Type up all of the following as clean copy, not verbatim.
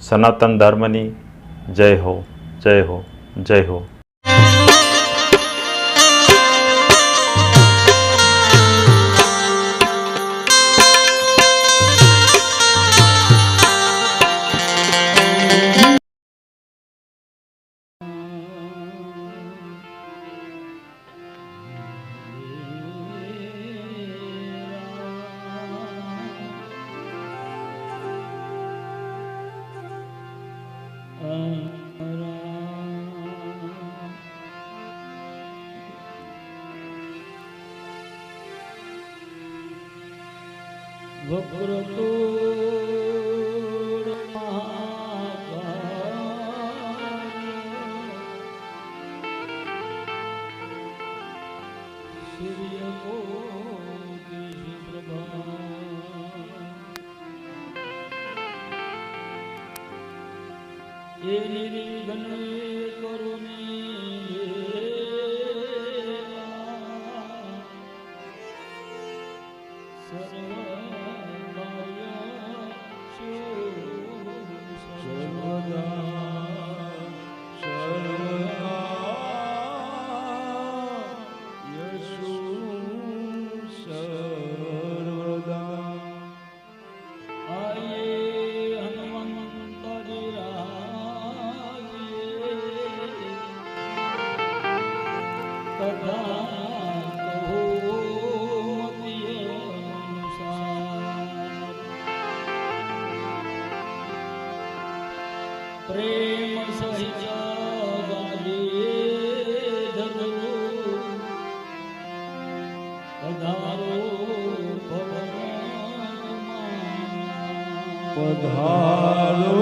સનાતન ધર્મની જય હો, જય હો, જય હો. વક્રતુંડ મહાકાય સૂર્યકોટિ પ્રભા એ નિર્વિઘ્ને કરુણી સર્વ પ્રેમ સહિત પધારો પધારો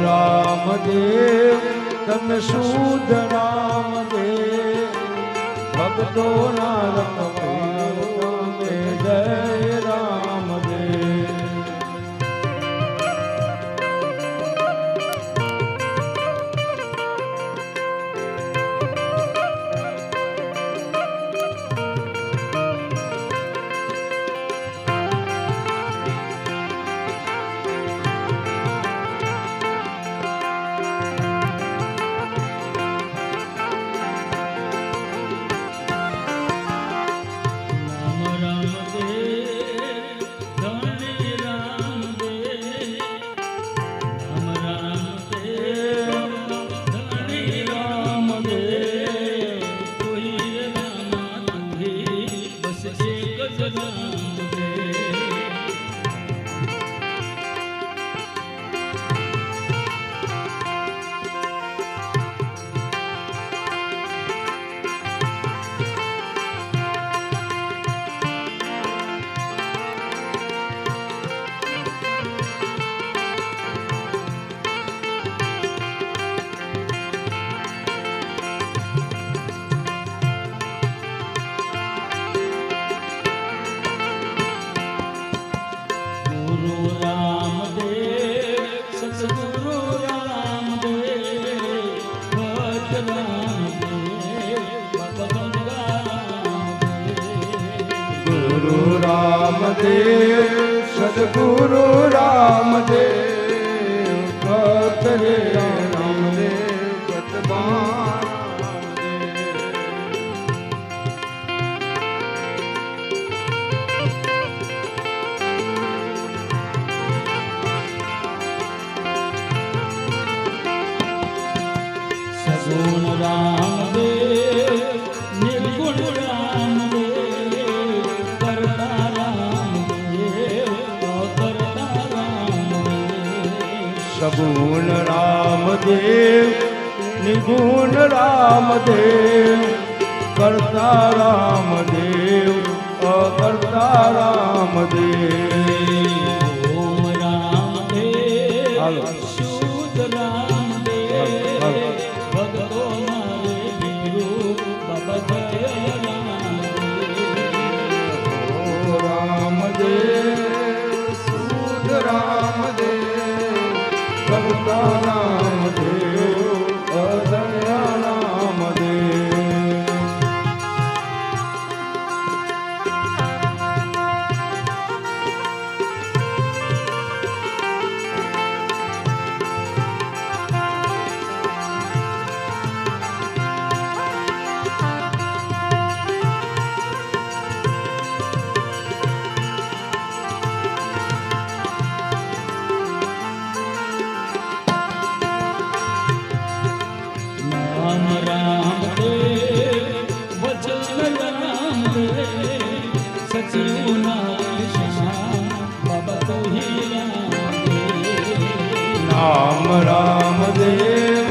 રામદેવ તન શુદ્ધ રામદેવ ભક્તો ના રખવાલે જય રામદેવ. ગુરુ રામદેવ સતગુરુ રામદેવ ભટ્ટ રામદેવ બાબા રામદેવ ગુરુ રામદેવ સદગુરુ રામદેવ ભક્ત રે રામદેવ ભગવાન સગુણ રામદેવ નિર્ગુણ રામદેવ કરતા રામદેવ કરતા રામદેવ સગુણ રામદેવ નિગુણ રામદેવ કરતા રામદેવ અકર્તા રામદેવ ઓમ રામદેવ હાલો. શુદ્ધ રામદેવ ભગતો મારે બીરુ બાબા જય રામદેવ ઓ રામદેવ શુદ્ધ રામદેવ કરતા રામદેવ અદયા રામદેવ નામ રામદેવ વચન રામદેવ સચિવ નામ શ્યામ બાબા તો હી રામદેવ નામ રામદેવ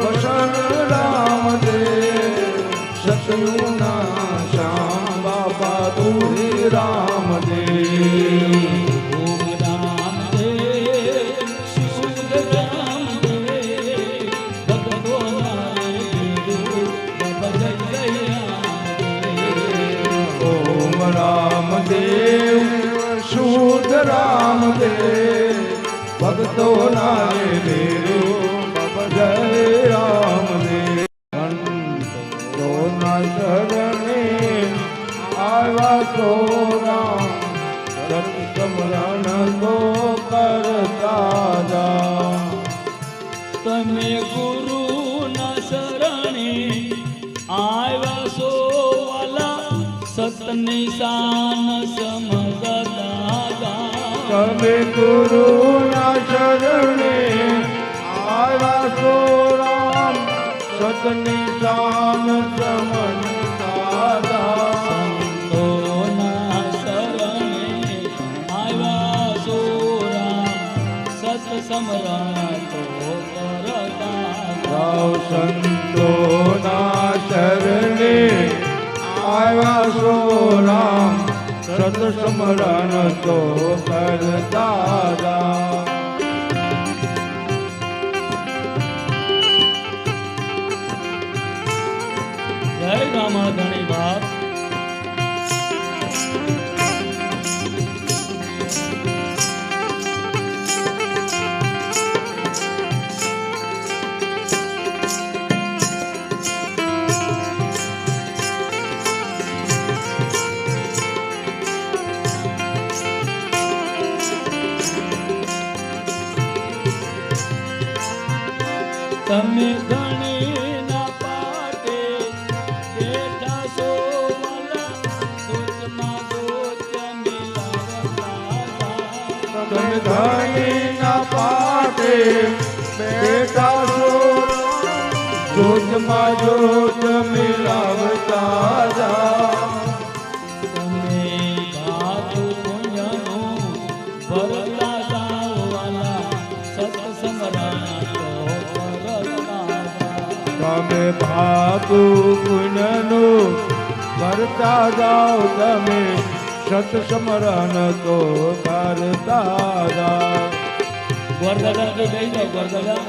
વસન રામદેવ સતનું ના શ્યામ બાબા તુરી રામદેવ ઓમ રામદેવ શુદ્ધ રામદેવ ભગતો મારે બીરુ બાબા જય રામદેવ ઓમ રામદેવ શુદ્ધ રામદેવ ભક્તો નારે દેરો બાબા જય રામદેવ સંતો ના શરણે આવ્યા તો રામ સત્સમરણ તો કરતા જા તમે ગુરુ ના શરણે આવ્યા સો વાલા સતની શાન સમગતા તમે ગુરુ ના શરણે આવ્યા છો રામ સતની શાન સમજતા સંતોના શરણે આવ્યા સો રામ સત સમરણ તો કરતા સંતો ના શરણે આવ્યા છો રામ સત સ્મરણ તો કરતા જય રામાધણી બાપ તમે ગણી ના પાટે બેઠા છો વાલા દૂધમાં દૂધ મિલાવતા તમે ધણી ના પાટે બેઠા છો જોતમાં જોત મિલાવતા જા તમે વાતું પુણ્યનું કરતા જાઓ તમે સત્સમરણ તો કરતા જાઓ. ગોરદાદા તો દઈ દો ગોરદાદા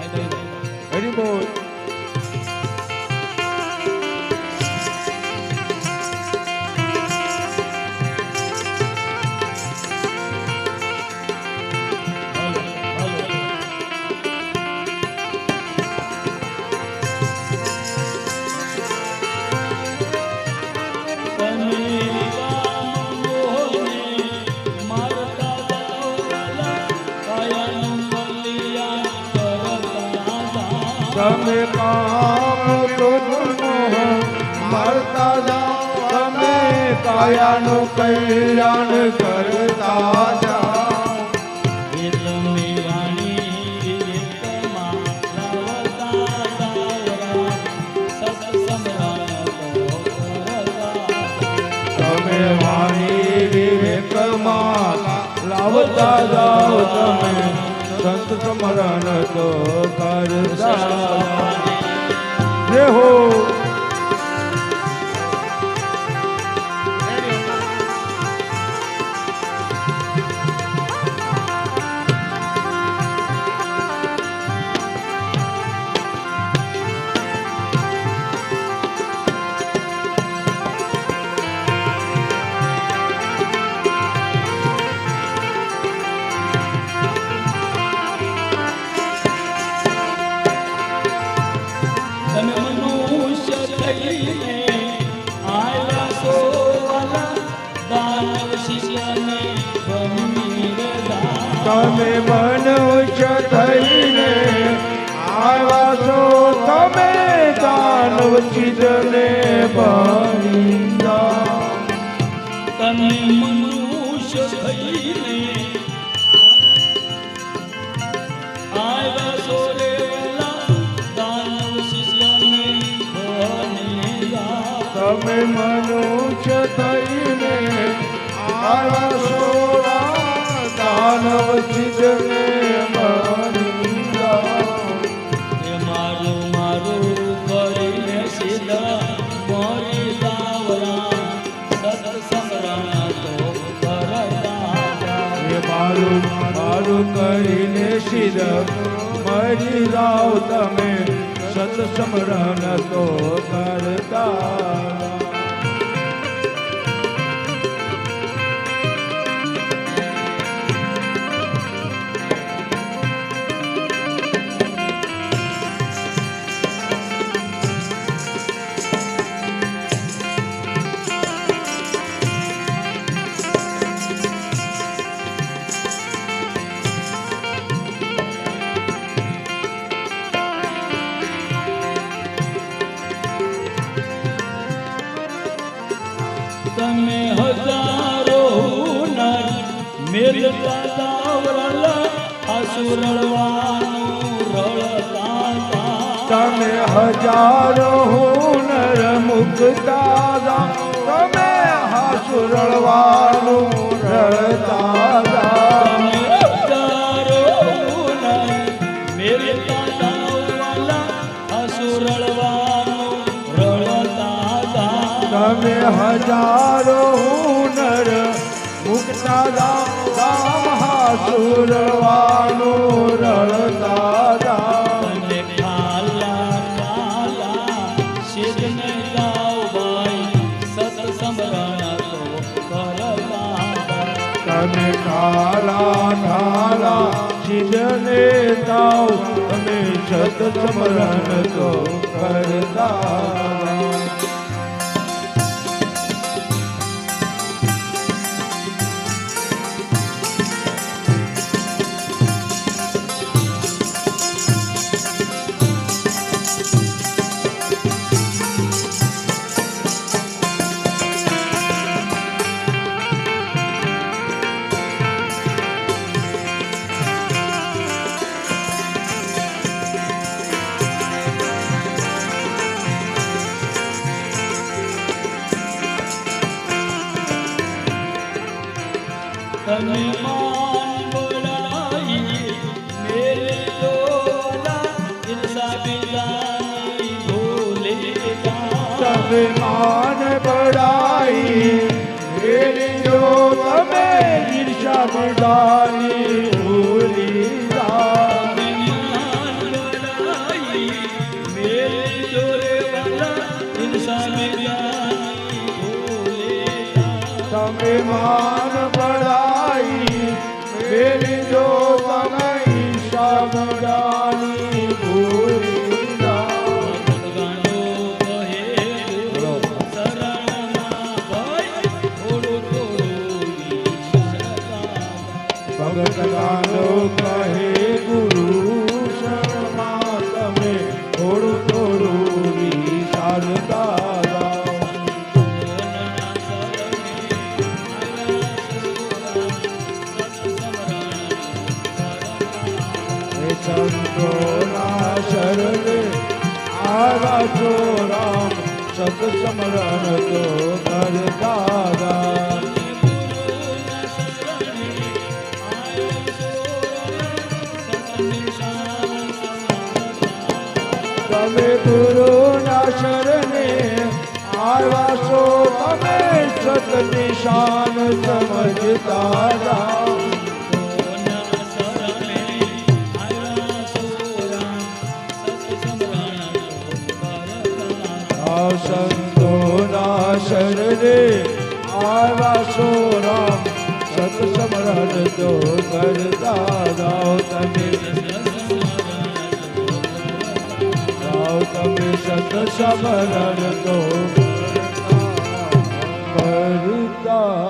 આ દઈ દો. હરી બોલ. હાલો, હાલો. તમે કામોને મારતા જાઓ વાલા, કાયાનું કલ્યાણ કરતા જાઓ. તમે કામ ક્રોધનું મારતા જાઓ તમે કાયાનું કલ્યાણ કરતા જાઓ. એ તમે વાણી વિવેકમાં લાવતા જાઓ, સત્સંગમાં તો કરતા જાઓ. તમે વાણી વિવેકમાં લાવતા જાઓ તમે સંત સ્મરણ તો કરતા જાઓ. જય હો. તમે મનુષ્ય થઈને આવ્યા છો વાલા, દાનવ શિષ્યને બની રહ્યા. તમે મનુષ્ય થઈને આવ્યા છો તમે દાનવ ચિદને બની જાઓ. તમે મનુષ્ય થઈને આવ્યા છો રે વાલા, દાનવ શિષ્યને બની રહ્યા. તમે મનુષ્ય થઈને આવ્યા છો દાનવ ચિદને બની જાઓ. એ મારું મારું કરીને સીધા મોરી દાવરા, સત્સંગરાણા તો કરતા જાઓ. એ મારું મારું કરીને સિદ્ધ મરી જાઓ તમે સત્સમરણ તો કરતા. તમે હજારો હુનર મેલતા દાવરલા, આસુરળવાનું રળતા જાઓ. તમે હજારો હુનર મુકતા જાઓ તમે હાસુરળવાનું રળતા જાઓ. તમે હજારો હુનર મેલતા દાવરલા, આસુરળવાનું રળતા જાઓ. તમે હજારો હુનર મુકતા જાઓ રામ હાસુરવાનું રળતા જાઓ. તમે ખાલા ખાલા શિરને જાઓ ભાઈ, સત્સંગરાણા તો કરતા જાઓ. તમે કાલા કાલા સિદ્ધને જાઓ તમે સત્સમરણ તો કરતા. તમે માન બોલાઈ મેરે દોલા, ઇન્સાફી જાની ભૂલે સ્વાભિમાન બળાઈ મેરી જો તમે ઈર્ષા બળાની ભૂલી તમે માન બળાઈ મેરી જો તમે ઈર્ષા બળાની ભૂલી ભગત ગાનો કહે ગુરુ શર્મા તમે થોડું થોડું વિશારદા સંતોના શરણે આવા છો રામ સત સમરણ તો કરતા તમે ગુરુના શરણે આવ્યા છો તમે સત નિશાન સમજતા જાઓ સંતોના શરણે આવ્યા છો રામ સત સમરણ તો કરતા જાઓ તમે તમે સત સમરણ તો કરતા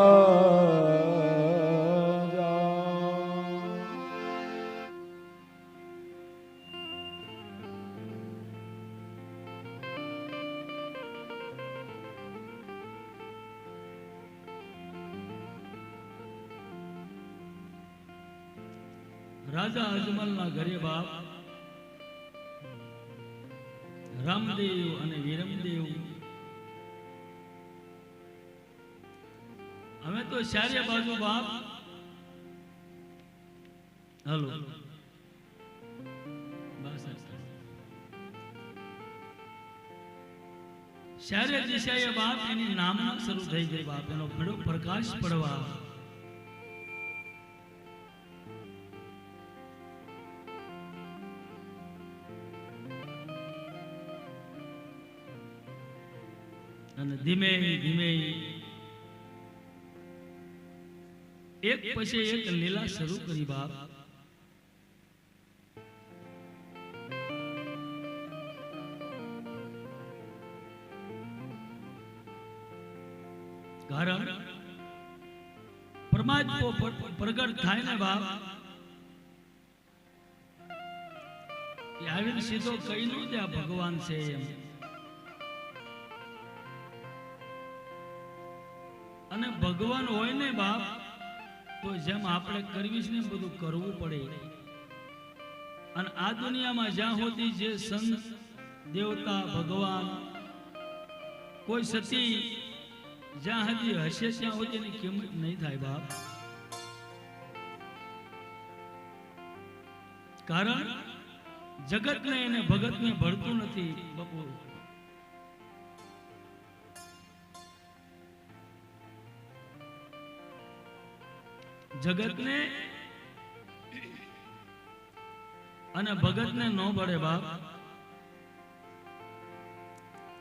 રાજા અજમલના ઘરે બાપ રામદેવ અને વિરમદેવ અમે તો ચારે બાજુ બાપ હલો ચારે દિશાએ બાપ એની નામના શરૂ થઈ ગઈ બાપ એનો ભેડો પ્રકાશ પડવા અને ધીમે ધીમે એક પછી એક લીલા શરૂ કરી બાપ કારણ પરમાત્મા પ્રગટ થાય ને બાપ એ આવીને સીધો કહી નો દે આ ભગવાન છે એમ અને ભગવાન હોય ને બાપ તો જેમ આપણે કરવી છે ને બધું કરવું પડે અને આ દુનિયામાં જ્યાં સુધી જે સંત દેવતા ભગવાન કોઈ સતી જ્યાં સુધી હશે ત્યાં સુધી એની કિંમત નહીં થાય બાપ કારણ જગતને અને ભગતને ભળતું નથી બપોર જગતને અને ભગતને ન ભળે બાપ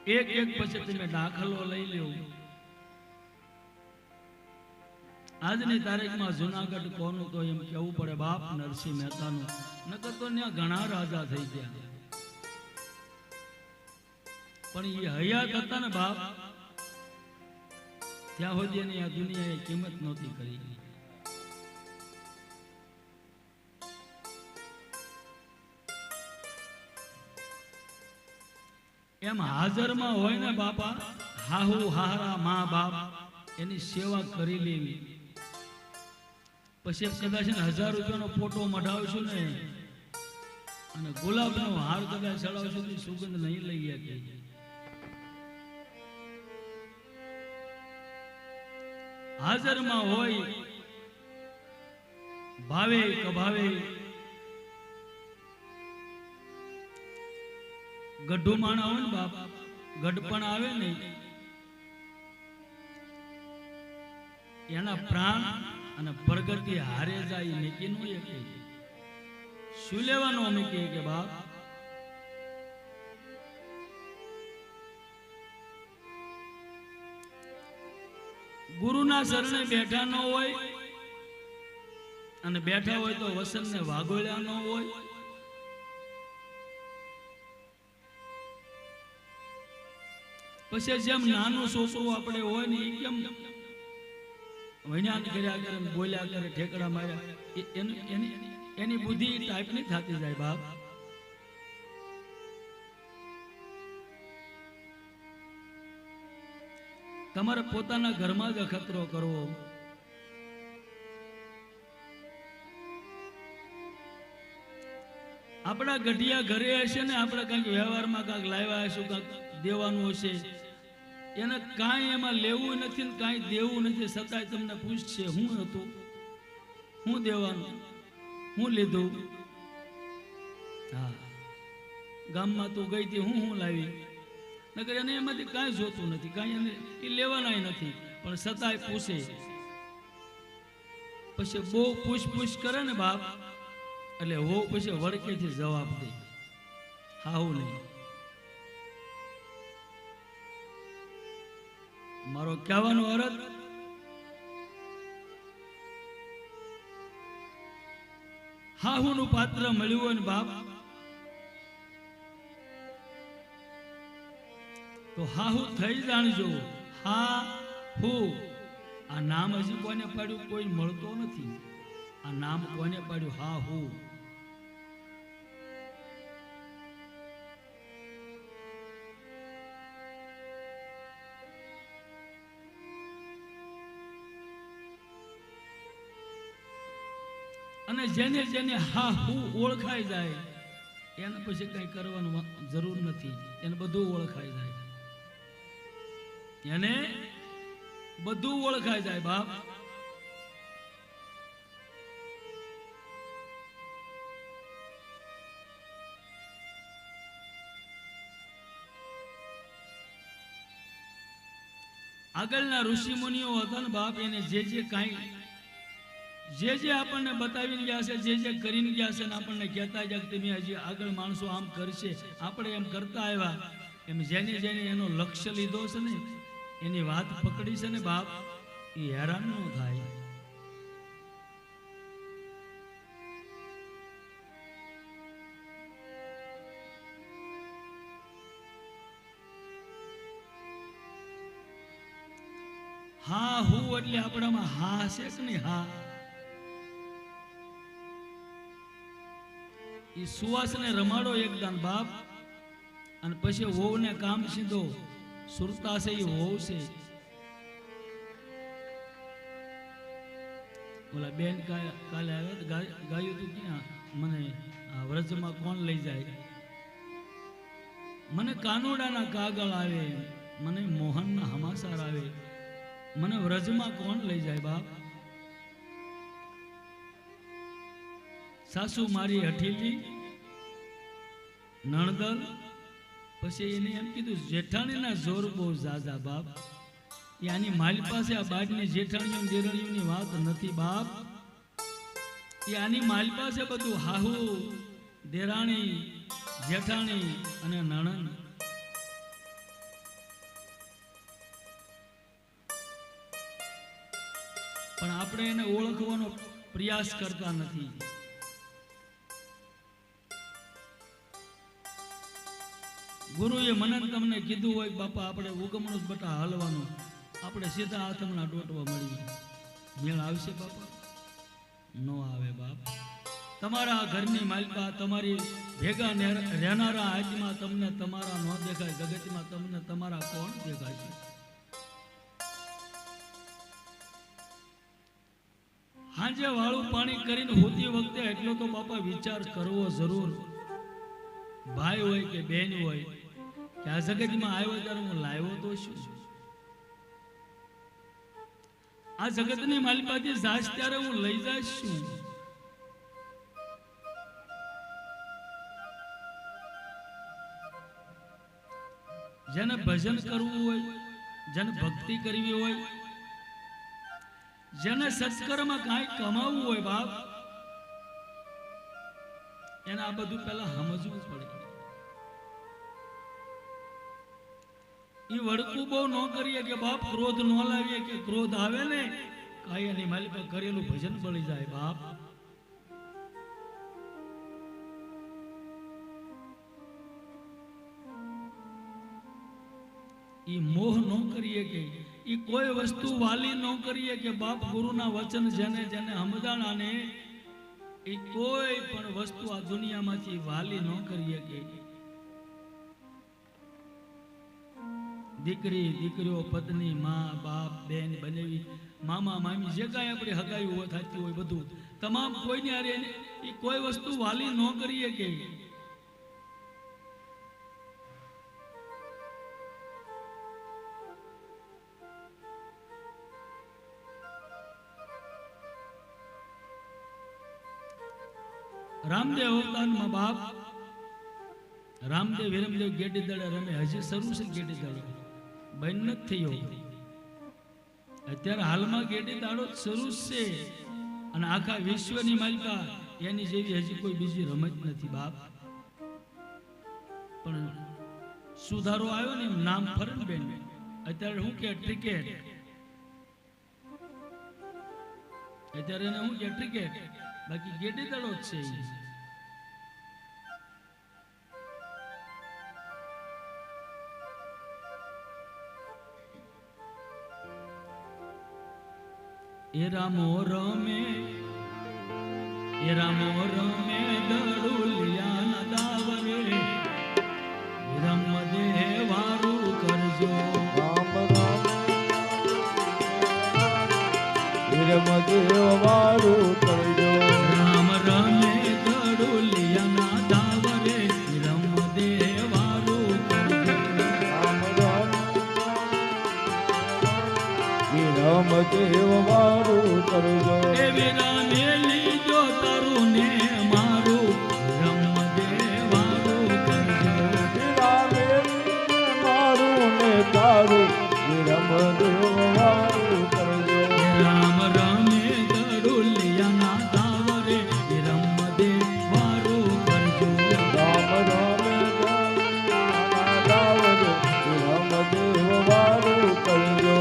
એક એક પછી તમે દાખલો લઈ લ્યો આજની તારીખમાં જુનાગઢ કોનું તો એમ કેવું પડે બાપ નરસિંહ મહેતાનું નકર તો ત્યાં ઘણા રાજા થઈ ગયા પણ એ હયાત હતા ને બાપ ત્યાં સુધી એની આ દુનિયાએ કિંમત નહોતી કરી એમ હાજરમાં હોય ને બાપા હાહુ હારા મા બાપ એની સેવા કરી લેવી પછી કદાચ 1000 રૂપિયાનો ફોટો મઢાવશું ને અને ગુલાબનો હાર કદાચ ચડાવશું તો સુગંધ નહીં લઈ ગયા હાજરમાં હોય ભાવે કભાવે ગઢો માણા હોય ને બાપ ગઢપણ આવે ને એના પ્રાણ અને પ્રગતિ હારે જાય મેકી નો એક શું લેવાનું અમે કે બાપ ગુરુના શરણે બેઠા ન હોય અને બેઠા હોય તો વસનને વાગોળ્યા ન હોય. પછી જેમ નાનું છોકરું આપણે હોય ને એ કેમ વૈજ્ઞાન કર્યા કરે બોલ્યા કરે ઠેકડા માર્યા એની બુદ્ધિ ટાઈપની થતી જાય બાપ. તમારે પોતાના ઘરમાં જ અખતરો કરવો. આપણા ગઢિયા ઘરે હશે ને આપણે કંઈક વ્યવહારમાં કંઈક લાવ્યા હશું કંઈક દેવાનું હશે એને કાંઈ એમાં લેવું નથી ને કાંઈ દેવું નથી છતાંય તમને પૂછશે હું હતું હું દેવાનું હું લીધું. હા ગામમાં તું ગઈ હતી હું લાવી નકર એને એમાંથી કાંઈ જોતું નથી કાંઈ એને એ લેવાનાય નથી પણ છતાંય પૂછે. પછી બહુ પૂછ કરે ને બાપ એટલે હો પછી વળકેથી જવાબ દે હાવું નહીં. મારો કહેવાનો અર્થ હાહુનું પાત્ર મળ્યું હોય ને બાપ તો હાહુ થઈ જાણજો. હા હું આ નામ હજી કોને પાડ્યું કોઈ મળતો નથી. આ નામ કોને પાડ્યું હા હું. અને જેને જેને હા હું ઓળખાઈ જાય એને પછી કઈ કરવાનું જરૂર નથી. એને બધું ઓળખાઈ જાય એને બધું ઓળખાઈ જાય બાપ. આગળના ઋષિ મુનિઓ હતા ને બાપ એને જે કાંઈ જે આપણને બતાવીને ગયા છે જે કરીને ગયા છે ને આપણને કહેતા જાય કે તમે હજી આગળ માણસો આમ કરશે આપણે એમ કરતા આવ્યા એમ જેને એનો લક્ષ્ય લીધો છે ને એની વાત પકડી છે ને બાપ એ હેરાન ન થાય. હા હું એટલે આપણામાં હા છે કે નહીં હા એ સુવાસને રમાડો એકદાન બાપ અને પછી વહુને કામ સીધો સુરતા છે એ વહુ છે. ઓલા બેન કાલે આવે ગાયું તું ક્યાં મને વ્રજમાં કોણ લઈ જાય મને કાનુડાના કાગળ આવે મને મોહનના હમાસાર આવે મને વ્રજમાં કોણ લઈ જાય બાપ. સાસુ મારી હઠીલી નણદલ પછી એને એમ કીધું જેઠાણીના જોર બહુ ઝાઝા બાપ. આની મારી પાસે આ બાજની જેઠાણીઓ દેરણીઓની વાત નથી બાપ. આની મારી પાસે બધું હાહુ દેરાણી જેઠાણી અને નણંદ. પણ આપણે એને ઓળખવાનો પ્રયાસ કરતા નથી. ગુરુએ મને તમને કીધું હોય બાપા આપણે ઉગમણું જ બટા હાલવાનું આપણે સીધા આથમણા ડોટવા મળી મેળ આવશે બાપા ન આવે બાપ. તમારા ઘરની માલિકા તમારી ભેગા રહેનારા આજમાં તમને તમારા ન દેખાય જગતમાં તમને તમારા કોણ દેખાય છે. હાજે વાળું પાણી કરીને હોતી વખતે એટલો તો બાપા વિચાર કરવો જરૂર. ભાઈ હોય કે બેન હોય કે આ જગતમાં આવ્યો ત્યારે હું લાવ્યો તો શું આ જગતની માલિકાથી જાશ ત્યારે હું લઈ જઈશ શું. જેને ભજન કરવું હોય, જેને ભક્તિ કરવી હોય, જેને સત્કર્મમાં કાંઈ કમાવવું હોય બાપ, એને આ બધું પહેલા સમજવું પડે. એ વડકું બહુ ન કરીએ કે બાપ ક્રોધ ન લાવીએ, કે ક્રોધ આવે ને કાંઈ એની માલિક કરેલું ભજન બળી જાય બાપ. ઈ મોહ ન કરીએ, કે ઈ કોઈ વસ્તુ વાલી ન કરીએ, કે બાપ ગુરુના વચન જેને જેને સમજાણા ને એ કોઈ પણ વસ્તુ આ દુનિયામાંથી વાલી ન કરીએ. કે દીકરી, દીકરીઓ, પત્ની, મા, બાપ, બેન, બનેવી, મામા, મામી, જે કાંઈ આપણી હગાઈ હોય, થતી હોય, બધું તમામ કોઈને હારે એ કોઈ વસ્તુ વાલી ન કરીએ. કે રામદેવ અવતારમાં બાપ રામદેવ વિરમદેવ ગેડી દડે રમે, હજી શરૂ છે ગેડી દાડો, બંધ નથી થયો. અત્યારે હાલમાં ગેડી દાડો શરૂ છે અને આખા વિશ્વની માલિકા એની જેવી હજી કોઈ બીજી રમત નથી બાપ. પણ સુધારો આવ્યો ને એમ નામ ફરક બેન. અત્યારે શું કે ક્રિકેટ, અત્યારે એને શું કે ક્રિકેટ, બાકી ગેડી દાડો જ છે. એ રામો રમે દડુલિયા દાવરે, રમ દેવારું કરજો. રામ રામ વિરમ દેવારું કરજો. રામ રમે દડુલિયા દાવરે, રમ દેવારું કરજો. રામ રામ વિરમ દેવારું કરજો. એ વિરાને લીધો તારું ને મારું, રમ દેવારું કરજો. વિરામે મારું ને તારું વિરમ દેવારું કરજો. રામ રમે દડુલિયા દાવરે, રમ દેવારું કરજો. રામ રામે દાવરે વિરમ દેવારું કરજો.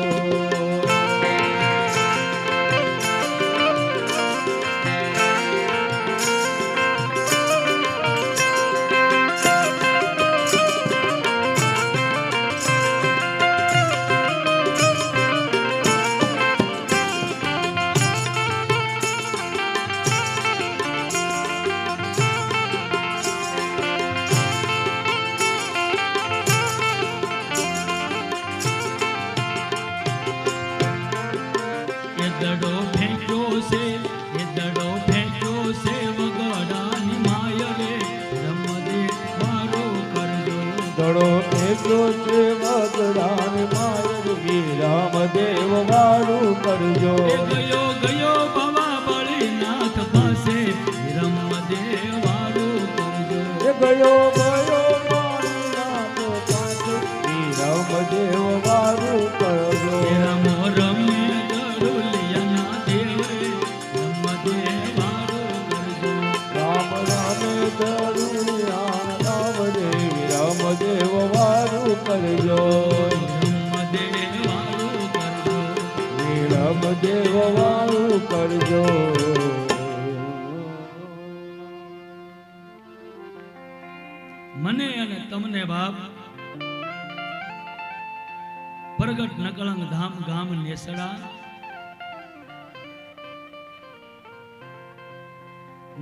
એ દડો ફેંક્યો છે, એ દડો ફેંક્યો છે વગડાની માય રે, રમ દેવારો કરજો. દડો ફેંક્યો છે વગડાને માય, વિરામ દેવ વાળું કરજો. એ ગયો ગયો બાબા બળીનાથ પાસે, રમ દેવારો કરજો. એ ગયો મારી નામ પાસે, વિરામ દેવ વાળું કરજો. એ રમો રમે દડુલિયાના દેવરે, રમ દેવારો કરજો. રામ રામે દરુયા રામ દે વિરામ દેવ વાળું કરજો. રમ દેવારો કરજો. વિરામ દેવ વાળું કરજો. મને અને તમને બાપ પ્રગટ નકળંગ ધામ ગામ નેસડા,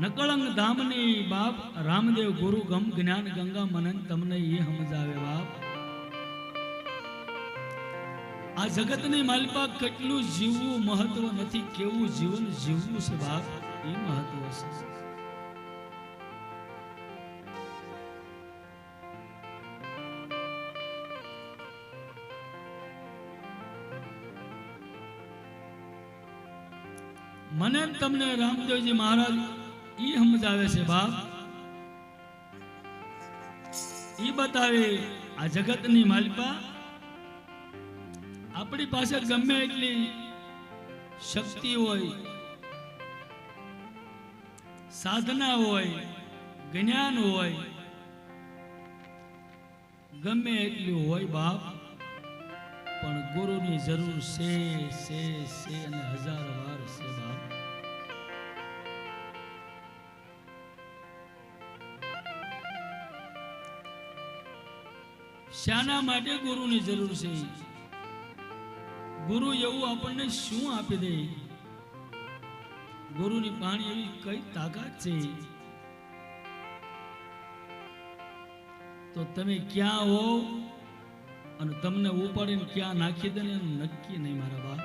નકળંગ ધામની બાપ રામદેવ ગુરુ ગમ જ્ઞાન ગંગા મનન તમને એ સમજાવે બાપ. આ જગતની માલપા કેટલું જીવવું મહત્વ નથી, કેવું જીવન જીવવું છે બાપ એ મહત્વ છે. મને તમને રામદેવજી મહારાજ ઈ સમજાવે છે બાપ, ઈ બતાવે આ જગતની માલિકા આપણી પાસે ગમે એટલી શક્તિ હોય, સાધના હોય, જ્ઞાન હોય, ગમે એટલું હોય બાપ, પણ ગુરુની જરૂર છે અને હજાર વાર છે બાપ. શાના માટે ગુરુની જરૂર છે? ગુરુ એવું આપણને શું આપી દે? ગુરુની પાણી એવી કઈ તાકાત છે? તો તમે ક્યાં હો અને તમને ઉપાડીને ક્યાં નાખી દે ને એનું નક્કી નહીં મારા બાપ.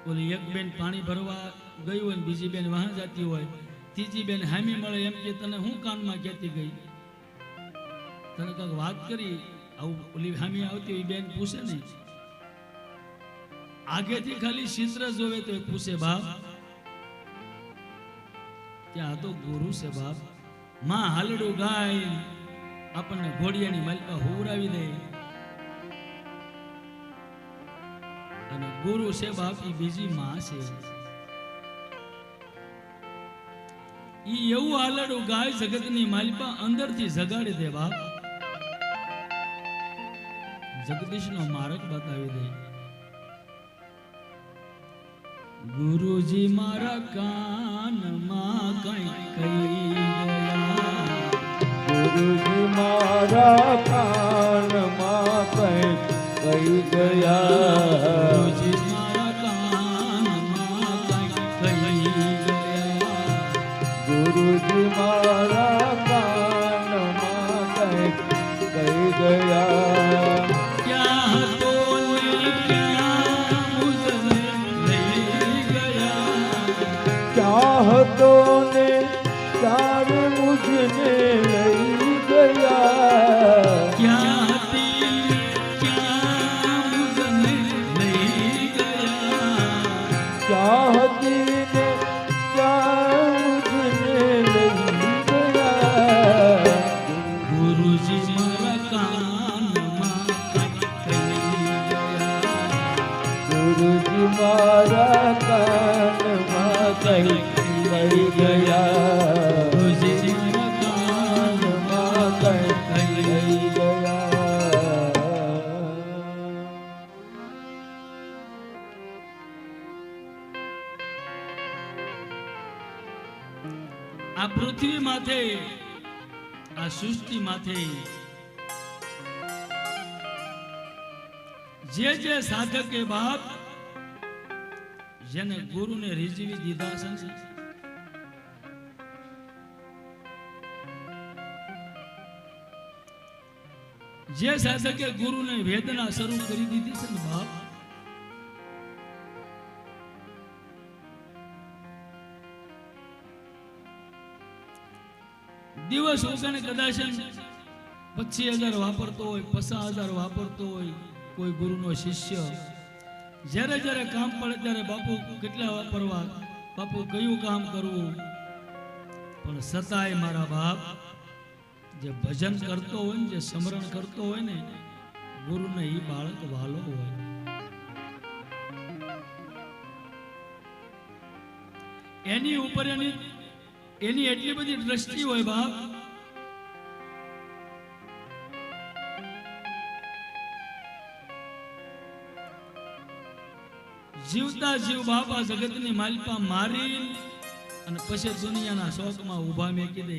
ઓલી એક બેન પાણી ભરવા ગઈ હોય ને બીજી બેન વાહ જતી હોય, ત્રીજી બેન હામી મળે એમ કે તને હું કાનમાં કહેતી ગઈ, તને કાંઈક વાત કરી, આવું ઓલી હામી આવતી હોય બેન પૂછે ને, આગેથી ખાલી ચિત્ર જોવે તો એ પૂછે બાપ ત્યાં તો ગુરુ છે બાપ. માં હાલડું ગાય આપણને ઘોડિયાની માલિકા હોવરાવી દે અને ગુરુ છે બાપ એ બીજી માં છે. ઈ એવું હાલડું ગાય જગતની માલિકા અંદરથી જગાડી દે બાપ. જગદીશનો માર્ગ બતાવી દે. ગુરુજી મારા કાનમાં કઈ કહી ગયા, ગુરુજી મારા કાનમાં કઈ કહી ગયા, ગુરુજી મારા કાનમાં કઈ કહી ગયા, ગુરુજી મારા કાનમાં કઈ કહી ગયા. ક્યાં હતો ને ક્યાં મુજને લઈ ગયા, ક્યાં હતો ને ત્યારે મુજને લઈ ગયા, ક્યાં હતી ને ક્યાં મુજને લઈ ગયા, ક્યાં હતી ને ક્યાં મુજને લઈ ગયા. ગુરુજી મારા કાનમાં કહી ગયા, ગુરુજી મારા કાનમાં કઈ કહી ગયા, ગુરુજી મારા કાનમાં કઈ કહી ગયા. આ પૃથ્વી માથે, આ સૃષ્ટિ માથે જે સાધકે બાપ જેને ગુરુને રીઝવી દીધા છે ને, જે સાધકે ગુરુને વેદના શરૂ કરી દીધી છે ને બાપ, દિવસ ઉગાને કદાચ 25,000 વાપરતો હોય, 50,000 વાપરતો હોય કોઈ ગુરુનો શિષ્ય, જ્યારે જ્યારે કામ પડે ત્યારે બાપુ કેટલા વાપરવા, બાપુ કયું કામ કરવું, પણ સતાય મારા બાપ જે ભજન કરતો હોય ને, જે સ્મરણ કરતો હોય ને, ગુરુને ઈ બાળક વાલો હોય. એની ઉપર એની એટલી બધી દ્રષ્ટિ હોય બાપ, જીવતા જીવ બાપા જગતની માલિકા મારી અને પછી દુનિયાના શોકમાં ઉભા મેકી દે.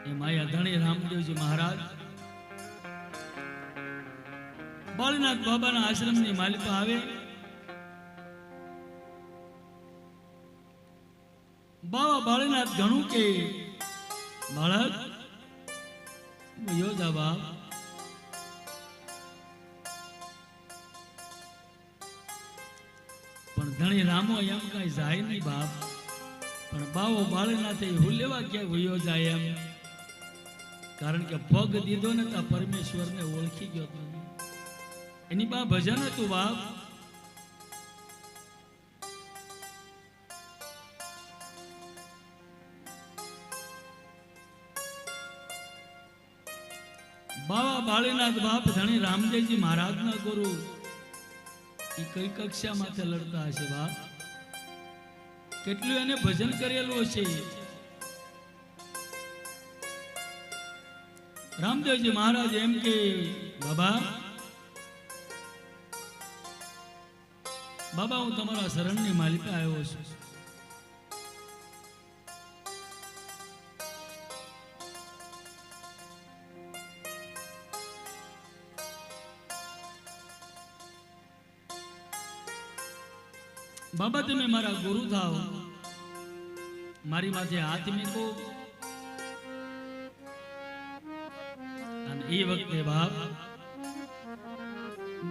એ માયા ધણી રામદેવજી મહારાજ બાળનાથ બાબાના આશ્રમની માલિકા આવે, બાબા બાળનાથ ઘણું કે બાળક યોજા બાપ, પણ ધણી રામો એમ કઈ જાય નહીં બાપ, પણ બાવો બાળનાથે હું લેવા ક્યાંય વયો જાય એમ, કારણ કે પગ દીધો ને તો પરમેશ્વરને ઓળખી ગયો. એની બા ભજન હતું બાપ, બાવા બાળીનાથ બાપ ધણી રામદેવજી મહારાજના ગુરુ એ કઈ કક્ષામાં લડતા હશે બાપ? કેટલું એને ભજન કરેલું હશે. રામદેવજી મહારાજ એમ કે બાબા બાબા હું તમારા શરણની માલિકા આવ્યો છું. બાબા તમે મારા ગુરુ થાવ, મારી માથે હાથ મૂકો. અને એ વખતે બાપ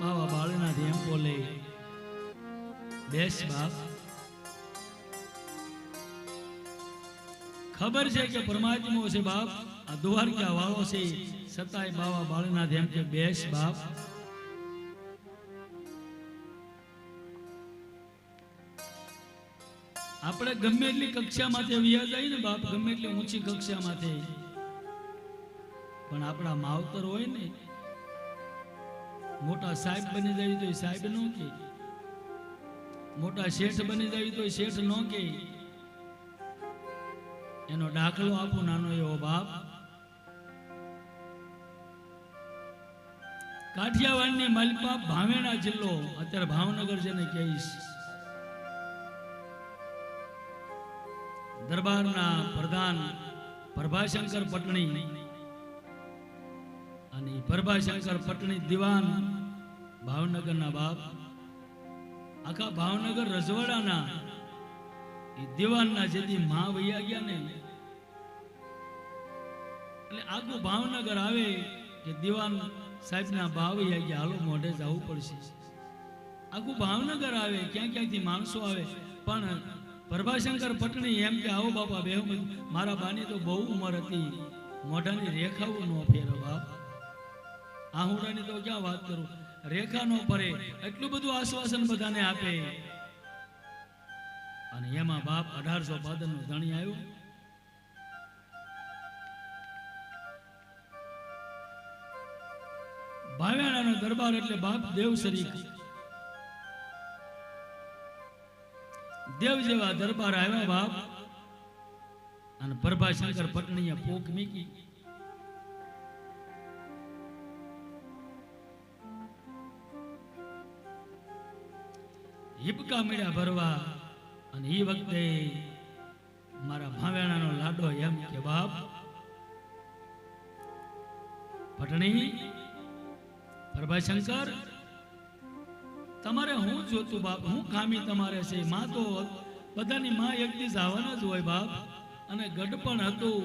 બાવા બાળનાથ એમ બોલે, બેસ બાપ. ખબર છે કે પરમાત્મા છે બાપ, આ દ્વારકા વાળો છે, છતાંય બાવા બાળનાથ એમ કે બેસ બાપ. આપણે ગમે એટલી કક્ષામાંથી વ્યા જાય ને બાપ, ગમે એટલી ઊંચી કક્ષામાંથી, પણ આપણા માવતર હોય ને, મોટા સાહેબ બની જાય તો સાહેબ નો કે, મોટા શેઠ બની જાય તો શેઠ નો કે, એનો દાખલો આપો નાનો એવો બાપ. કાઠિયાવાડની માલિકા ભાવેણા જિલ્લો, અત્યારે ભાવનગર જેને કહીશ, દરબારના પ્રધાન પ્રભાશંકર પટણી અને પ્રભાશંકર પટણી દિવાન ભાવનગરના બાપ, આખા ભાવનગર રજવાડાના એ દિવાનના જેથી મા વૈયા ગયા ને, એટલે આખું ભાવનગર આવે કે દિવાન સાહેબના બા વૈયા ગયા, હાલો મોઢે જવું પડશે. આખું ભાવનગર આવે, ક્યાં ક્યાંથી માણસો આવે, પણ પ્રભાશંકર પટણી એમ કે આવો બાપા બેહો. મારા બાની તો બહુ ઉંમર હતી, મોઢાની રેખાઓ ન ફેરો બાપ, આહુડાની તો ક્યાં વાત કરું, રેખા નો ફરે, એટલું બધું આશ્વાસન બધાને આપે. અને એમાં બાપ 1815 નો ધણી આવ્યો. ભાવેણાનો દરબાર એટલે બાપ દેવસરી, દેવ જેવા દરબાર આવ્યા બાપ. અને પ્રભાશંકર પટણીએ પોક મીકી. હિપકા મળ્યા ભરવા. અને એ વખતે મારા ભાવેણાનો લાડો એમ કે બાપ પટણી, પ્રભાશંકર તમારે હું જોતું બાપ, હું ખામી તમારે છે? માં તો બધાની માં એક દિવસ આવવાના જ હોય બાપ. અને ગઢપણ હતું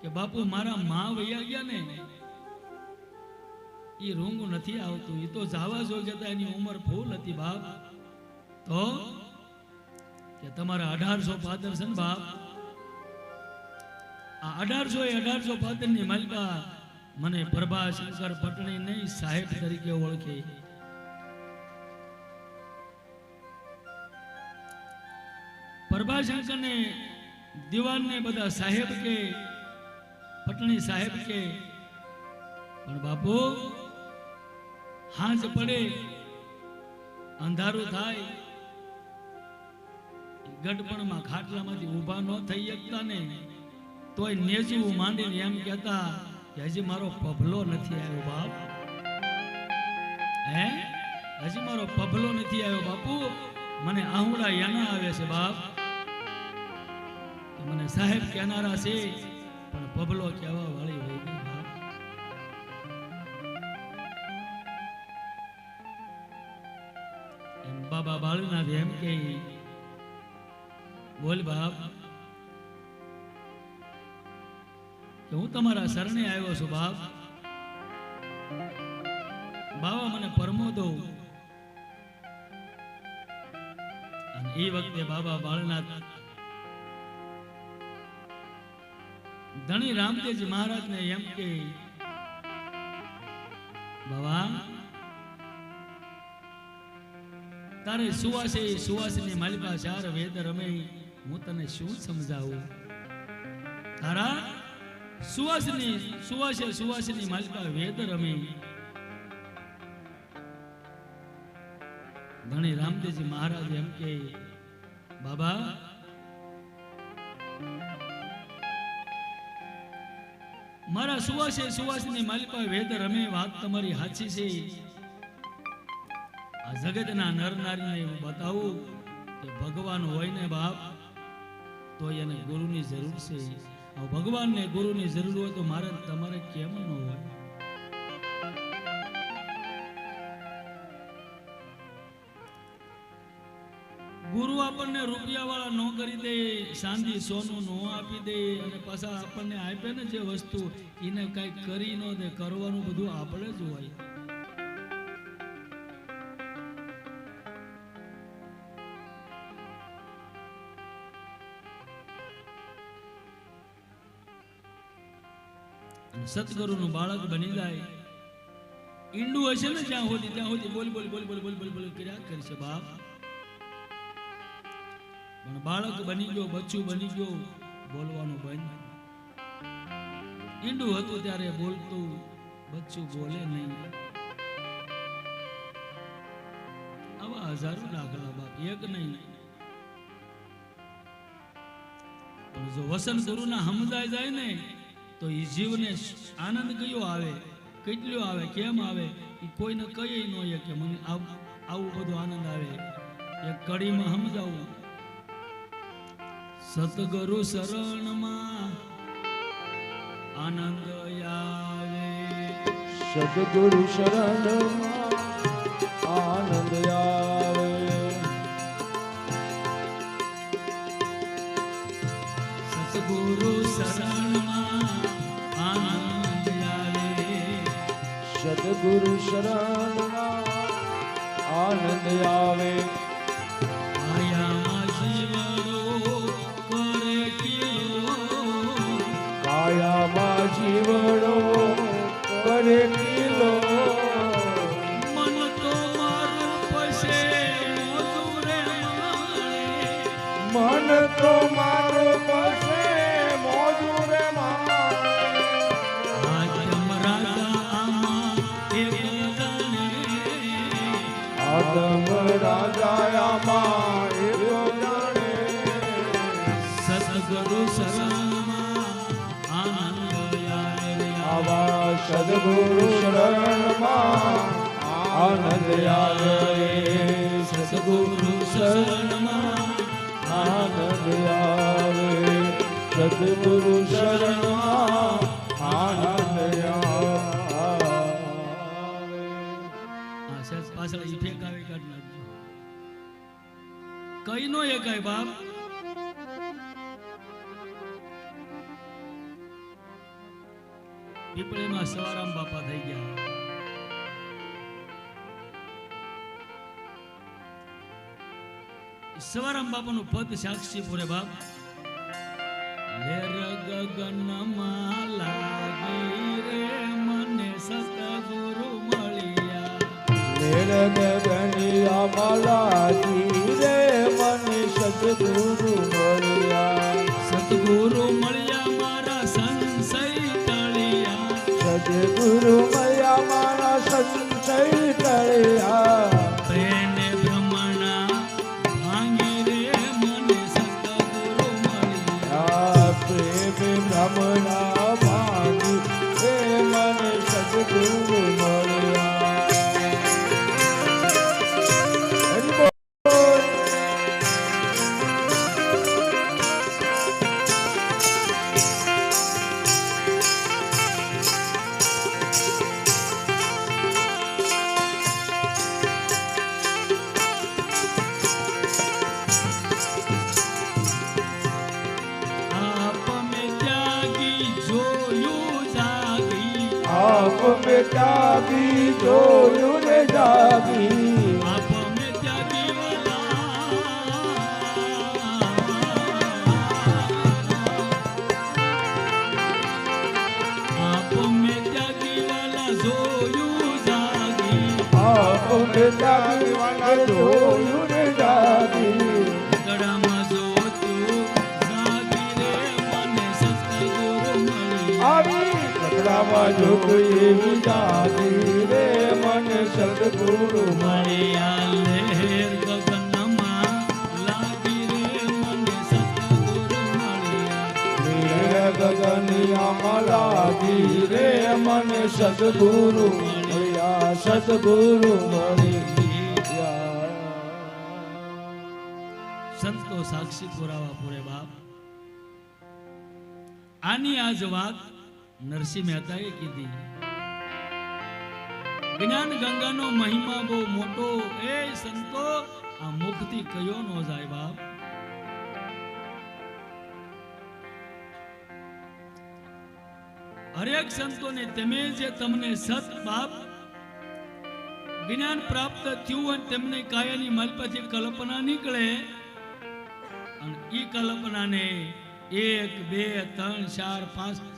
કે બાપુ મારા માં વૈયા ગયા ને, એ રૂંગું નથી આવતું, એ તો જાવા જોઈ જતા, એની ઉંમર ફૂલ હતી બાપ. તો કે તમારા 1815 છે ને બાપ, આ 1815 ની માલિકા મને પ્રભાશંકર પટણી નહીં સાહેબ તરીકે ઓળખે. પ્રભાશંકર ને દિવાન ને બધા સાહેબ કે, પટણી સાહેબ કે, પણ બાપુ હાંજ પડે, અંધારું થાય, ગઢપણમાં ખાટલામાંથી ઊભા ન થઈ શકતા ને, તોય નેજવું માંડીને એમ કહેતા કે હજી મારો પભલો નથી આવ્યો બાપ. હે, હજી મારો પભલો નથી આવ્યો બાપુ, મને આહુડા યાના આવે છે બાપ. મને સાહેબ કહેનારા છે, પણ પભલો કહેવા વાળી હોય ગઈ બાપ. એમ બાબા બાળનાથ એમ કે બોલ બાપ કે હું તમારા શરણે આવ્યો છું બાપ. બાવા મને પરમો દો. અને એ વખતે બાબા બાળનાથ ધણી રામદેવજી મહારાજને એમ કે બાબા તારે સુવાસે સુવાસની માલિકા ચાર વેદ રમે, હું તને શું સમજાવું? તારા સુવાસની માલિકા વેદ રમે. ધણી રામદેવજી મહારાજ એમ કે બાબા મારા સુવાસની માલિકા વેદ રમે. વાત તમારી સાચી છે. આ જગતના નર નારીને હું બતાવું કે ભગવાન હોય ને બાપ તો એને ગુરુની જરૂર છે. ભગવાનને ગુરુની જરૂર હોય તો મારે તમારે કેમ ન હોય? ગુરુ આપણને રૂપિયા વાળા નો કરી દે, ચાંદી સોનું નો આપી દે, અને પાછા આપણને આપે ને જે વસ્તુ એને કઈ કરી ન દે. કરવાનું બધું આપણે જ હોય. સતગુરુનું બાળક બની જાય. ઈંડું હશે ને ત્યાં સુધી બોલ કર્યા કરશે બાપ. પણ બાળક બની ગયો, બચ્ચું બની ગયો, બોલવાનું બંધ. ઈંડું હતું ત્યારે બોલતું, બચ્ચું બોલે નહીં. આવા હજારો દાખલા બાપ, એક નહીં. પણ જો વસન ગુરુના સમજાય જાય ને તો એ જીવને આનંદ કયો આવે, કેટલો આવે, કેમ આવે એ કોઈને કહીએ ન હોય કે મને આવું બધું આનંદ આવે. એક કડીમાં સમજાવું. સતગુરુ શરણમાં આનંદ આવે. સદગુરુ શરણમાં આનંદ આવે. સતગુરુ શરણમાં આનંદ આવે. સદગુરુ શરણમાં આનંદ આવે. કાયામાં જીવડો કરે કિલો, કાયામાં જીવડો કરે કિલો. મન તો મારું પશે મોજુરે માણે. મન તો મારો પાસે મોજુરે માણે. આદમ રાજા આમાં એક જાણે. આદમ રાજાયામાં એક જાણે. સતગુરુ શરણમાં આનંદ આવે. આવા સદગુરુ શરણમાં આનંદ આવે. સતગુરુ શરણમાં આનંદ આવે. સદગુરુ શરણમાં આનંદ આવે. પાછળ ઇફેક્ટ આવે કાઢ નાખજો. કઈ નો એકાય બાપ. પીપળીમાં સવારામ બાપા થઈ ગયા. સવારામ બાપાનું પદ સાક્ષી પૂરે બાપ. લેર ગગનમાં લાગી રે મને સતગુરુ મળ્યા. લેર ગગનિયામાં લાગી રે મને સદગુરુ મળ્યા. સતગુરુ મળ્યા મારા સંશય ટળ્યા. સદગુરુ મળ્યા મારા સંશય ટળ્યા. પ્રેમે ભ્રમણા ભાંગી રે મને સતગુરુ મળ્યા. પ્રેમ ભ્રમણા ભાંગી રે મને સદગુરુ મળ્યા. આપ મે ત્યાગી જોયું રે જાગી. આપ મે ત્યાગી વાલા. આપ મે ત્યાગી વાલા જોયું જાગી. આપ મે ત્યાગી વાલા જોયું રે જાગી. ગળામાં જોતું જાગી રે મને સતગુરુ મળ્યા. રામા જોગ એવી જાતી રે મને સદગુરુ મળ્યા લહેર ગગનમાં લાગી રે મને સદગુરુ મળ્યા ગગનિયામાં લાગી રે મને સદગુરુ મળ્યા સદગુરુ મળ્યા સંતો સાક્ષી પુરાવા પૂરે બાપ આની આજ વાત નરસિંહ મહેતાએ કીધી જ્ઞાન ગંગાનો મહિમા બહુ મોટો એ સંતો આ મુખથી કયો નો જાય બાપ હરેક સંતોને તમે જે તમને સત બાપ જ્ઞાન પ્રાપ્ત થયું અને તેમને કાયાની માલપાથી કલ્પના નીકળે અને એ કલ્પનાને 1 2 3 4 5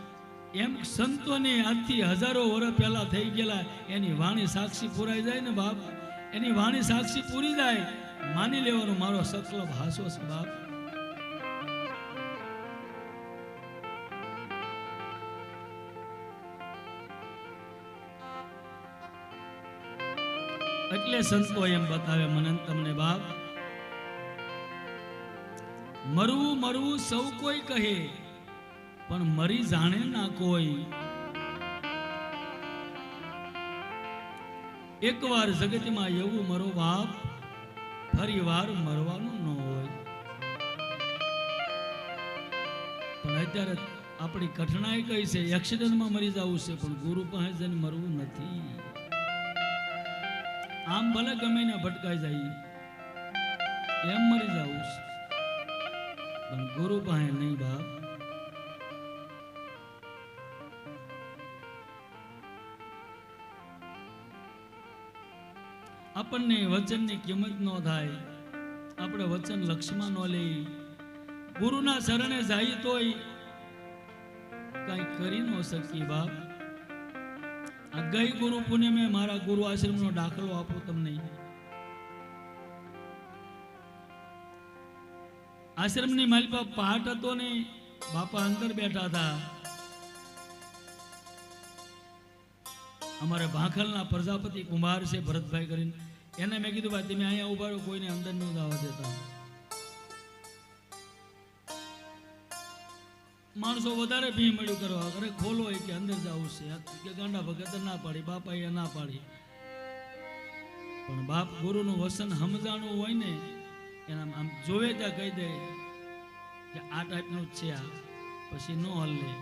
એમ સંતોની આજથી હજારો વર્ષ પહેલા થઈ ગયેલા એની વાણી સાક્ષી પુરાઈ જાય ને બાપ એની વાણી સાક્ષી પૂરી જાય માની લેવાનો મારો સકલબ હાસો છે બાપ એટલે સંતો એમ બતાવે મને તમને બાપ મરવું મરવું સૌ કોઈ કહે પણ મરી જાણે ના કોઈ એકવાર જગતમાં એવું મરો બાપ ફરી વાર મરવાનું ન હોય પણ અત્યારે આપણી કઠણાઈ કઈ છે એક્સિડન્ટમાં મરી જવું છે પણ ગુરુ પાસે જઈને મરવું નથી આમ ભલે ગમે ને ભટકાઈ જાય એમ મરી જવું છે પણ ગુરુ પાસે નહીં બાપ આપણને વચનની કિંમત ન થાય આપણે વચન લક્ષ્યમાં ન લઈ ગુરુના શરણે જાય તોય કઈ કરી ન શકીએ બાપ આ ગઈ ગુરુ પૂનમે મારા ગુરુ આશ્રમનો દાખલો આપું તમને આશ્રમની માલિપા પહાટ હતો ને બાપા અંદર બેઠા હતા અમારે ભાખલના પ્રજાપતિ કુમાર છે ભરતભાઈ કરીને એને મેં કીધું ભાઈ તમે અહીંયા ઉભા રહો કોઈને અંદર ન જવા દેતા માણસો વધારે ભી મળ્યું કરવા અરે ખોલો કે અંદર જવું છે કે ગાંડા ભગત ના પાડી બાપા એ ના પાડી પણ બાપ ગુરુનું વસન સમજાણું હોય ને એના આમ જોવે ત્યાં કહી દે કે આ ટાઈપનું જ છે આ પછી ન હલે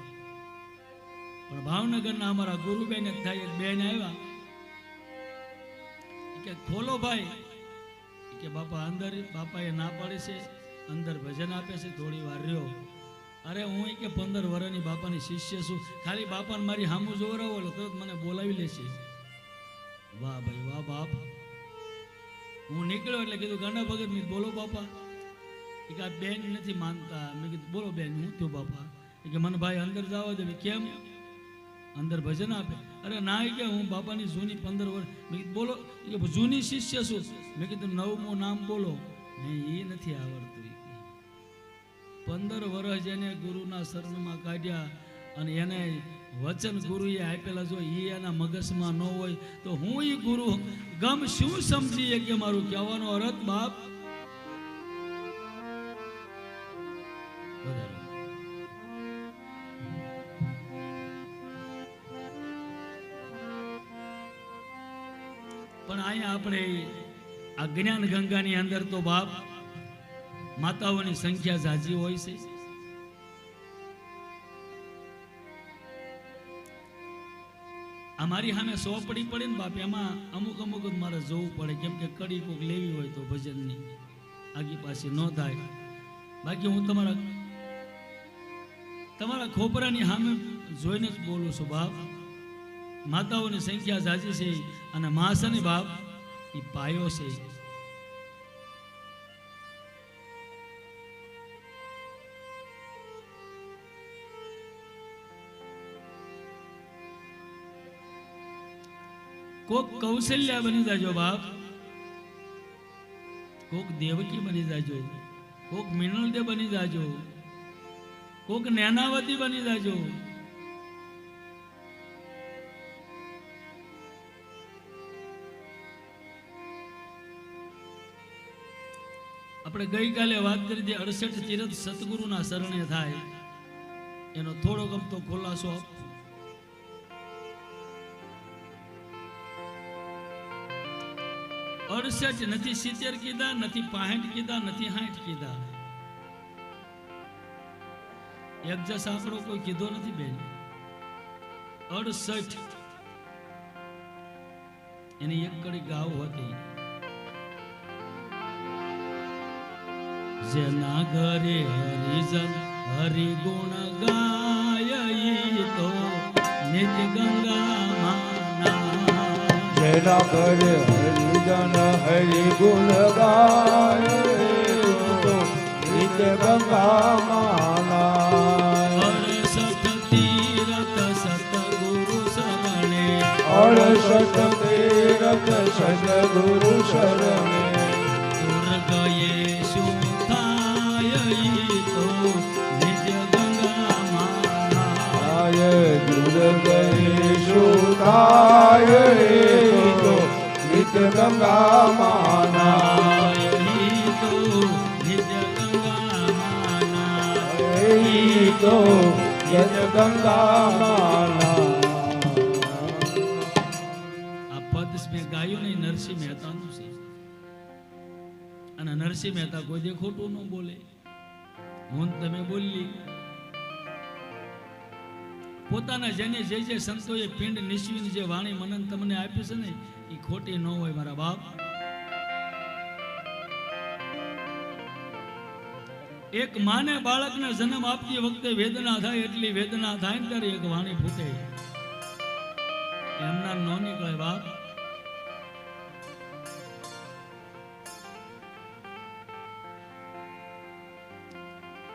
પણ ભાવનગરના અમારા ગુરુબેન જ થાય એક બેન આવ્યા કે ખોલો ભાઈ કે બાપા અંદર બાપા એ ના પાડે છે અંદર ભજન આપે છે થોડી વાર રહ્યો અરે હું કે 15 વર્ષની બાપાની શિષ્ય છું ખાલી બાપાને મારી સામું જોવરાવો એટલે તરત મને બોલાવી લેશે વાહ ભાઈ વાહ બાપ હું નીકળ્યો એટલે કીધું ગાંડા ભગત મેં બોલો બાપા એ કે આ બેન નથી માનતા મેં કીધું બોલો બેન હું થયું બાપા એ કે મને ભાઈ અંદર જવા દે કેમ અંદર ભજન આપે અરે ના કે હું બાપાની જૂની 15 વર્ષ મેં કીધું બોલો કે જૂની શિષ્ય છું મેં કીધું 9મું નામ બોલો નહીં એ નથી આવડતું 15 વર્ષ જેને ગુરુના શરણમાં કાઢ્યા અને એને વચન ગુરુએ આપેલા જો એ એના મગજમાં ન હોય તો હું એ ગુરુ ગમ શું સમજીએ કે મારું કહેવાનો અર્થ બાપ પણ અહીંયા આપણે આ જ્ઞાન ગંગાની અંદર તો બાપ માતાઓની સંખ્યા જાજી હોય છે અમારી સામે સોપડી પડે ને બાપ એમાં અમુક અમુક જ મારે જોવું પડે કેમ કે કડી કોક લેવી હોય તો ભજનની આગી પાછી ન થાય બાકી હું તમારા ખોપરાની સામે જોઈને જ બોલું છું બાપ માતાઓની સંખ્યા જાજી છે અને માસની બાપ એ પાયો છે કોક કૌશલ્યા બની જાજો બાપ કોક દેવકી બની જાજો કોક મિનલદે બની જાજો કોક નૈનાવતી બની જાજો આપણે ગઈકાલે વાત કરી હતી 68 તીર્થ સતગુરુના શરણે થાય એનો થોડો ગમતો ખુલાસો આપ. 68 નથી 70 કીધા, નથી 65 કીધા, નથી 60 કીધા. એક જસ આંકડો કોઈ કીધો નથી બેન. 68 એની એક કડી ગાવ હતી. જેના ઘરે હરિજન હરિગુણ ગાય ઈ તો નિજ ગંગા માના. જેના ઘરે હરિજન હરિગુણ ગાય તો નિજ ગંગા માના. 68 તીરથ સતગુરુ શરણે, 68 તીરથ સદગુરુ શરણે. દુર્ગયે શું થાય ઈ તો નિજ ગંગા માના. આય દુર્ગય સુતાય તો નિત ગંગા માના. ઈ તો નિજ ગંગા માના. એ તો નિત ગંગા માના. આ પદ મેં ગાયું નહીં, નરસિંહ મહેતાનું છે. અને નરસિંહ મહેતા કોઈ દે ખોટું ન બોલે. હું ને તમે બોલી પોતાના જેને જે સંતોએ પિંડ નિશ્ચવીની જે વાણી મનન તમને આપી છે ને એ ખોટી ન હોય મારા બાપ. એક માને બાળકને જન્મ આપતી વખતે વેદના થાય, એટલી વેદના થાય ને ત્યારે એક વાણી ફૂટે. એમના ન નીકળે બાપ.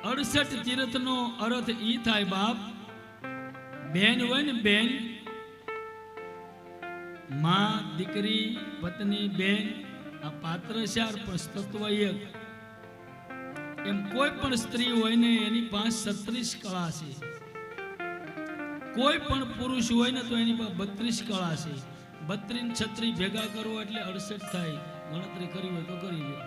અડસઠ તીર્થ નો અર્થ ઈ થાય બાપ, બેન હોય ને બેન, માં દીકરી પત્ની બેન આ પાત્ર ચાર પણ તત્વ એક. એમ કોઈ પણ સ્ત્રી હોય ને એની પાસે 36 કળા છે. કોઈ પણ પુરુષ હોય ને તો એની પાસે 32 કળા છે. 32 ને 36 ભેગા કરો એટલે 68 થાય. ગણતરી કરી હોય તો કરી લે.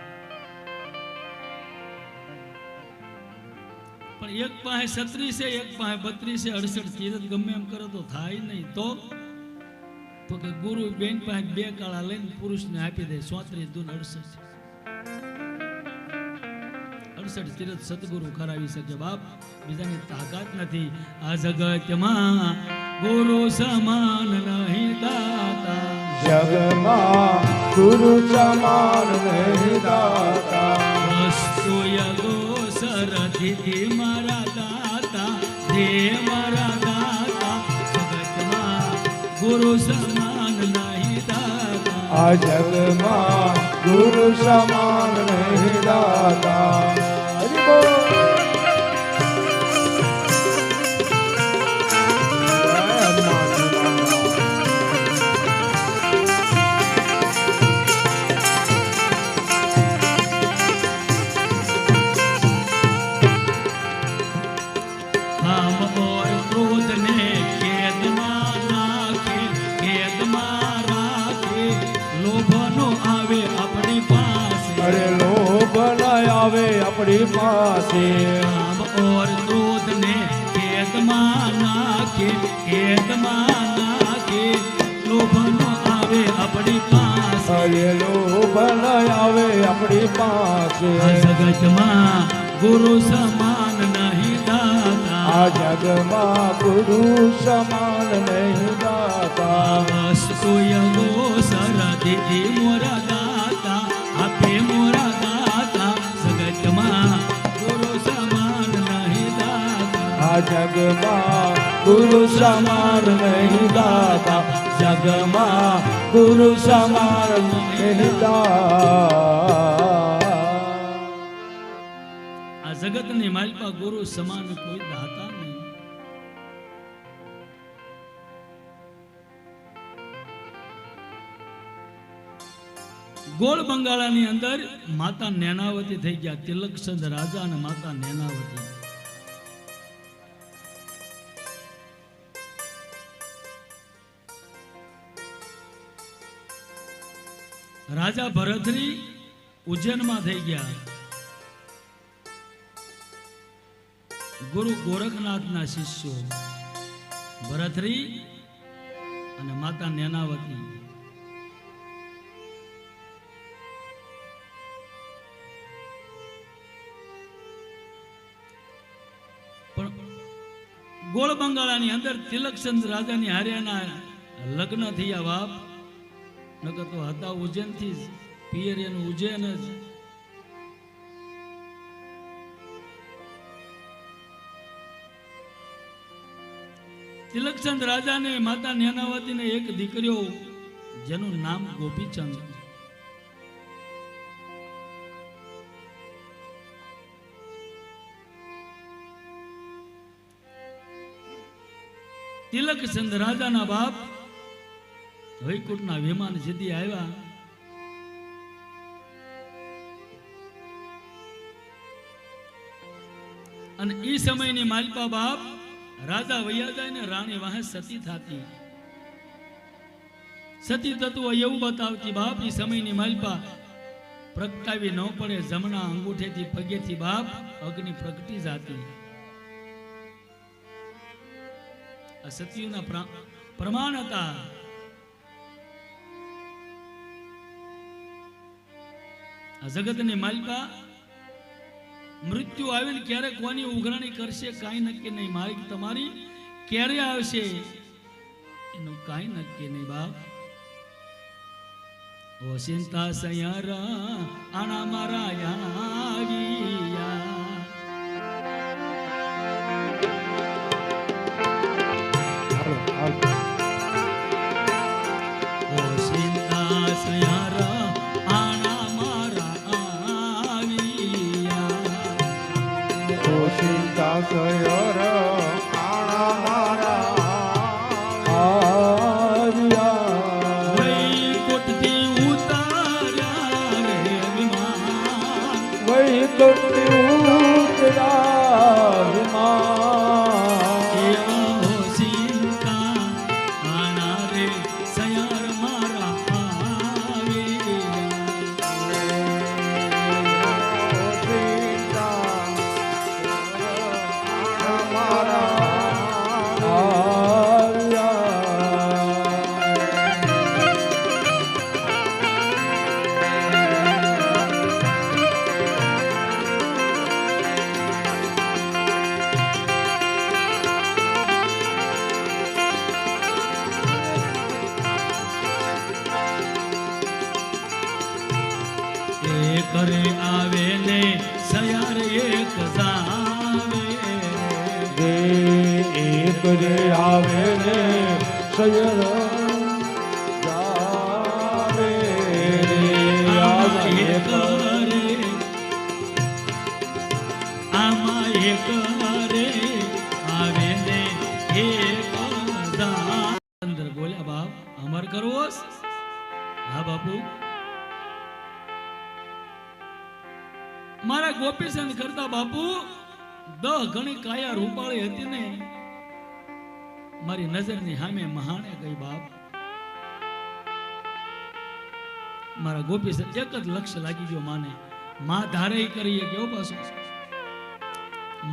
પણ એક પાસે 36 છે, એક પાસે 32 છે. 68 તીરથ ગમે એમ કરો તો થાય નહીં. તો કે ગુરુ બેન પાસે 2 કળા લઈને પુરુષને આપી દે. 34 દૂન 68. 68 તીરથ સતગુરુ કરાવી શકે બાપ. બીજાની તાકાત નથી. આ જગતમાં ગુરુ સમાન નહીં દાતા. જગમાં ગુરુ સમાન નહીં દાતા. વસ્તુ યગો સરથી મારા દાતા, દે મારા દાતા. જગતમાં ગુરુ સમાન નહીં દાતા. આ જગમાં ગુરુ સમાન નહીં દાતા. હરિ બોલ. અરે લોભ ન આવે આપણી પાસે. કામ ઓર ક્રોધ ને કેદમાં નાખે, કેદમાં નાખે. લોભ ન આવે આપણી પાસે. અરે લોભ ન આવે આપણી પાસે. આ જગતમાં ગુરુ સમાન નહીં દાતા. આ જગમાં ગુરુ સમાન નહીં દાતા. વસ્તુ યગો સરથી મોરા દાતા, આપે મોરા દાતા. જગતમાં ગુરુ સમાન નહીં દાતા. આ જગમાં ગુરુ સમાન નહીં દાતા. જગમાં ગુરુ સમાન નહીં દાતા. આ જગતની માલપા ગુરુ સમાન કોઈ દાતા નહીં. ગોળ બંગાળાની અંદર માતા નેનાવતી થઈ ગયા. તિલકચંદ રાજા અને માતા નેનાવતી. રાજા ભરતરી ઉજ્જૈનમાં થઈ ગયા. ગુરુ ગોરખનાથના શિષ્યો ભરતરી અને માતા નેનાવતી. પણ ગોળ બંગાળાની અંદર તિલકચંદ રાજાની હાર્યાના લગ્ન થયા બાપ. નકર તો હતા ઉજ્જૈન થી જ, પિયરિયાનું ઉજ્જૈન જ. તિલકચંદ રાજાને માતા નેનાવતીને એક દીકરીઓ જેનું નામ ગોપીચંદ. તિલકચંદ રાજાના બાપ વૈકુંઠના વિમાન જીતી આવ્યા. અને એ સમયની માલપા બાપ રાજા વૈયા જાય ને રાણી વાહે સતી થતી. સતી તત્વ એવું બતાવતી બાપ એ સમયની માલપા પ્રગટાવી ન પડે, જમણા અંગૂઠેથી પગેથી બાપ અગ્નિ પ્રગટી જાતી. આ સતીઓના પ્રમાણ હતા. આ જગતની માલિકા મૃત્યુ આવીને ક્યારે કોની ઉઘરાણી કરશે કાંઈ નક્કી નહીં. મારી તમારી ક્યારે આવશે એનું કાંઈ નક્કી નહીં બાપ. ઓ ચિંતા સયારા આણા મારા આવ્યા. ઓ ચિંતા સયારા આણા મારા આવ્યા. ઓ સીતા સયર આણા મારા આવ્યા. વૈકુંઠથી ઉતાર્યા રે વિમાન. વૈકુંઠથી ઉતર્યા વિમાન. એવો ચિંતા આણા રે સયાર મારા કરે આવે ને સયાર એક જાવે. એક રે આવે ને સયર જાવે રે. આમાં એક રે, આમાં એક રે આવે ને એક જાવે. અંદર બોલ્યા બાપ અમર કરવો. હા બાપુ, મારા ગોપીચંદ કરતા બાપુ 10 ગણી કાયા રૂપાળી હતી ને મારી નજરની સામે મહાણે ગઈ બાપ. મારા ગોપીચંદ એક જ લક્ષ્ય લાગી ગયો માને. માં ધારે કરીએ કેવો પાછું.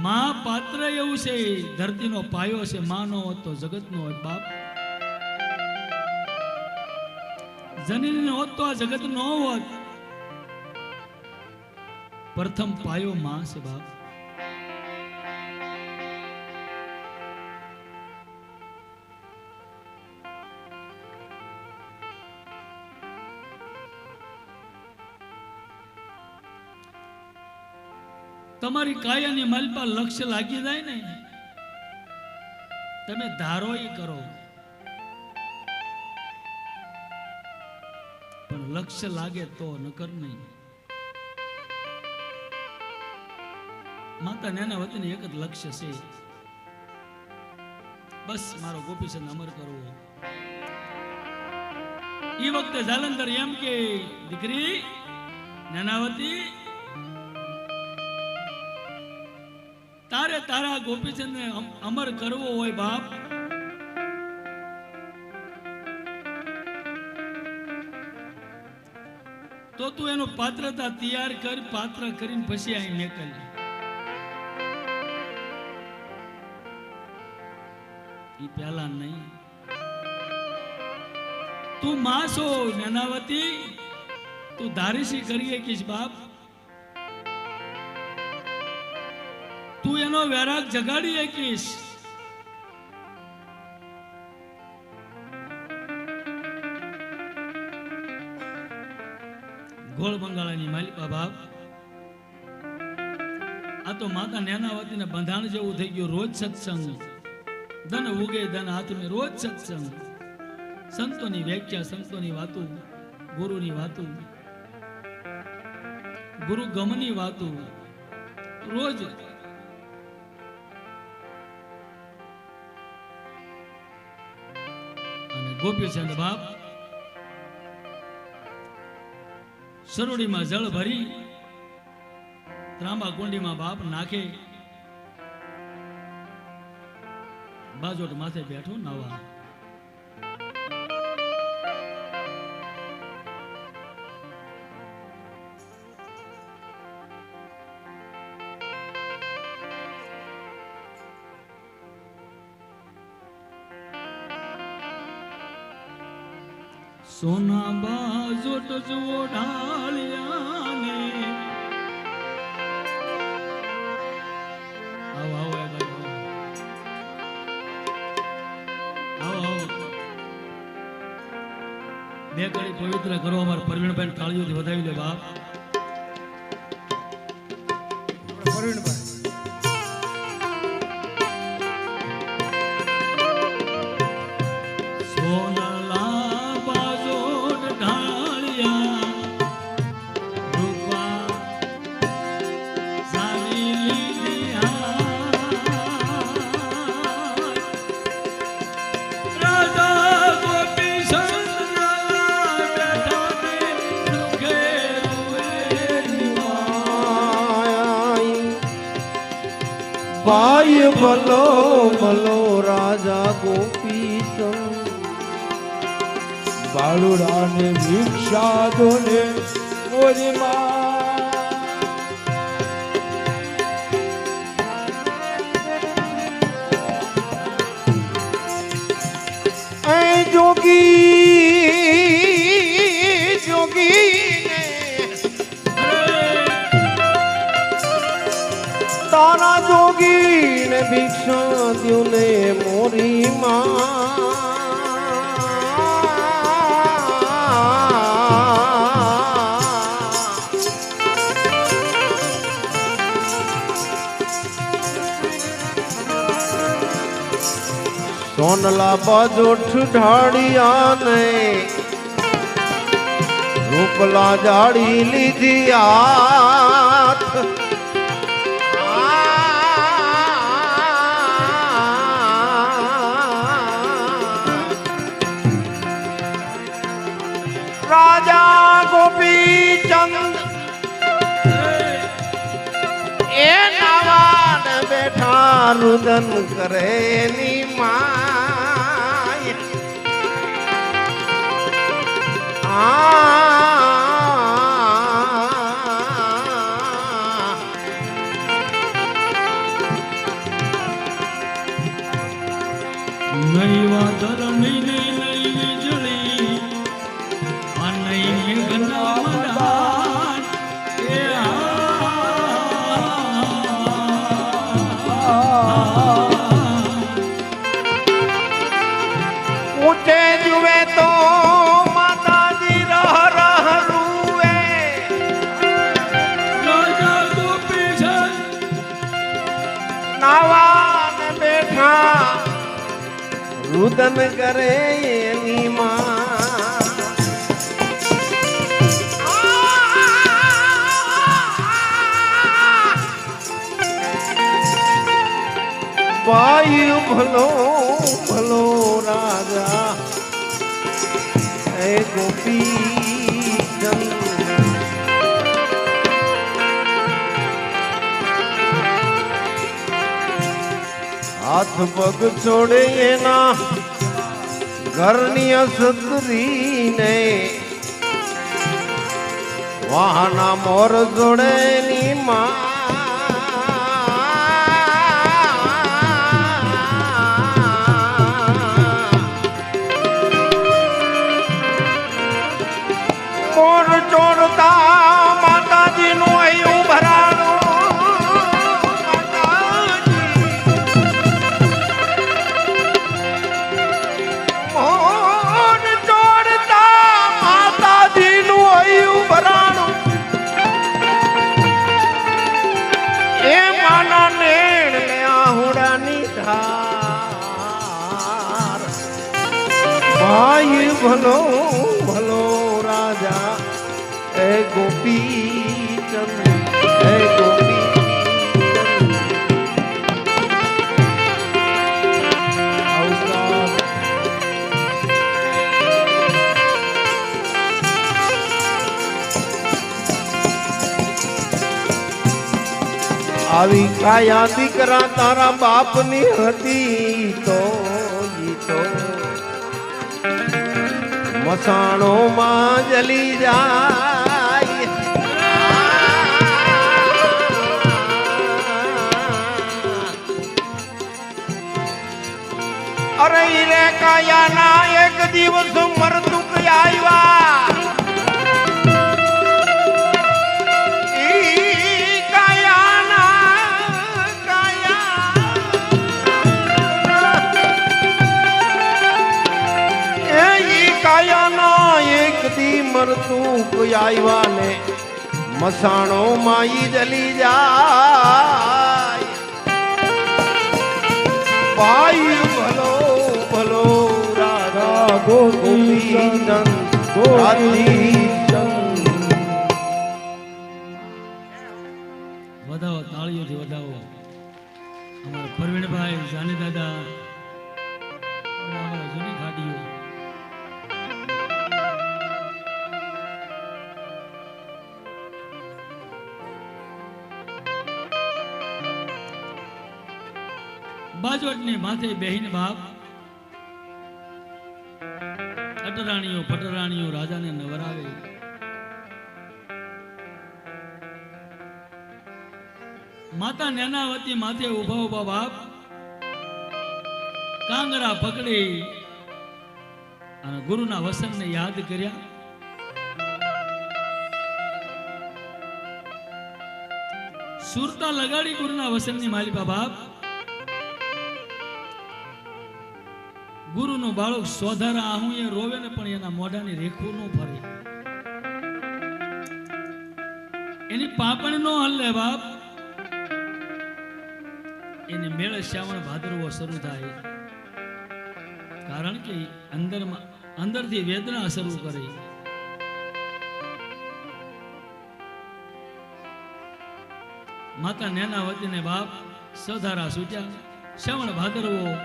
માં પાત્ર એવું છે, ધરતીનો પાયો છે. માં નો હોત તો જગત નો હોત બાપ. જનની હોત તો આ જગત નો હોત. પ્રથમ પાયો માં છે બાપ. તમારી કાયાની માલપા લક્ષ્ય લાગી જાય ને, તમે ધારો એ કરો પણ લક્ષ્ય લાગે તો નકર નહીં. માતા નેનાવતીને એક જ લક્ષ્ય છે, બસ મારો ગોપીચંદ અમર કરવો. એ વખતે જાલંધર એમ કે દીકરી નેનાવતી, તારે તારા ગોપીચંદને અમર કરવો હોય બાપ, તો તું એનો પાત્રતા તૈયાર કર. પાત્ર કરીને પછી અહીં નીકળ. એ પહેલા નહીં. તું માં છો નાનાવતી, તું ધારીશી કરીએ કીશ બાપ. તું એનો વૈરાગ જગાડી શકીશ. ગોળ બંગાળાની માલિકા બાપ, આ તો માતા નેનાવતી ને બંધાણ જેવું થઈ ગયું. રોજ સત્સંગ, ધન ઉગે ધન હાથમાં, રોજ સત્સંગ, સંતોની વ્યાખ્યા, સંતોની વાતો, ગુરુની વાતો, ગુરુ ગમની વાતો રોજ. અને ગોપીચંદ બાપ સરોડીમાં જળ ભરી ત્રાંબા કુંડીમાં બાપ નાખે, બાજોટ માથે બેઠો નાવા. સોના બાજોટ જુઓ ઢાળિયાને. આવો આવો એ બાજુ આવો આવો. બે કડી પવિત્ર કરો. અમારા પરવીણભાઈ તાળીઓથી વધાવી લે બાપ. પરવીણભાઈ ભાઈ ભલો ભલો રાજા ગોપીચંદ, બાળુડાને ભિક્ષા દોને મોરી જોગી જોગી તારા જોગી ને ભિક્ષા દ્યું ને મોરી સોનલા બાજોઠ ઢાળિયા ને રૂપલા જાડી લીધી હાથ. રાજા ગોપીચંદ એ નાવાન બેઠા રુદન કરે ની માય. નહીં વાદળ નહીં નહીં નહીં વીજળી, આ નહીં મેઘના મદાન. એ ઊંચે જુએ તો માતાજી રહ રહ રૂવે. રાજા ગોપીચંદ નાવાન બેઠા રુદન કરે એની માં. ભાઈ ભલો ભલો રાજા હે ગોપીચંદ, હાથ પગ છોડે એના ઘરની અસતરીને, વાહના મોર જોડે ની માં. ભાઈ ભલો ભલો રાજા હે ગોપી ચંદ હે ગોપી આવી કાયા દીકરા તારા બાપની હતી તો ઈ તો મસાણોમાં જલી જાય અરે રે કાયાના એક દિવસ મરતુક આવ્યા મરતું આવ્યા ને મસાણો માઈ જલી જાય ભાઈ ભલો ભલો રાધા ગોપી વધાવો તાળીઓથી વધાવો અમારા પરવીણભાઈ જાની દાદા અમારા જૂની ગાડીઓ બાજોટની માથે બેહીન બાપ અટરાણીઓ પટરાણીઓ રાજાને નવરાવે માતા નેનાવતી માથે ઉભા ઉભા બાપ કાંગરા પકડી અને ગુરુના વસનને યાદ કર્યા સુરતા લગાડી ગુરુના વસનની માલિકા બાપ ગુરુનું બાળક સોધારા આહું એ રોવે ને પણ એના મોઢાની રેખું ન ફરે એની પાપણ નો હલ્લે બાપ એને મેળે શ્રાવણ ભાદરવો શરૂ થાય કારણ કે અંદરથી વેદના શરૂ કરે માતા નેનાવતીને બાપ સોધારા સૂટ્યા શ્રાવણ ભાદરવો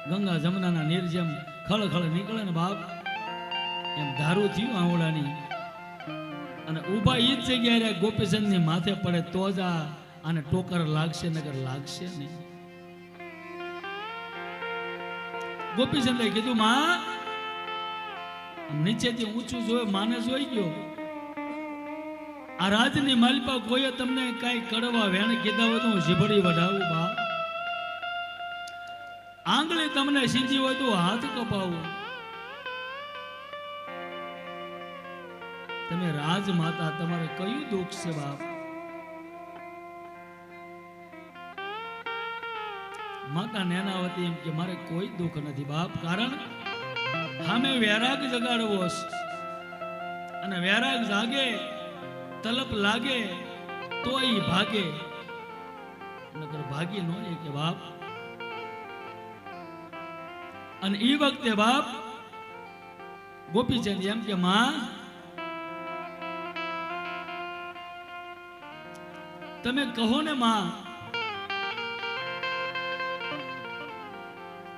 ગંગા જમનાના નીર જેમ ખળખળ નીકળે ને બાપ એમ ધારું થયું આંવળાની અને ઊભા ઈ જ જગ્યાએ ગોપીચંદની માથે પડે તો જ આને ટોકર લાગશે નગર લાગશે નહીં ગોપીચંદે કીધું માં નીચેથી ઊંચું જોયું માને જોઈ ગયો આ રાજની માલિપા કોઈએ તમને કઈ કડવા વેણ કીધા હોય તો હું જીભડી વઢાવું બા આંગળી તમને સીધી હોય તો હાથ કપાવું તમે રાજમાતા તમારે કયું દુઃખ છે બાપ માતા નેનાવતી એમ કે મારે કોઈ દુઃખ નથી બાપ કારણ સામે વૈરાગ જગાડવો અને વૈરાગ જાગે તલપ લાગે તો ઈ ભાગે નકર ભાગી નો કે બાપ અને ઈ વખતે બાપ ગોપીચંદ એમ કે માં તમે કહો ને માં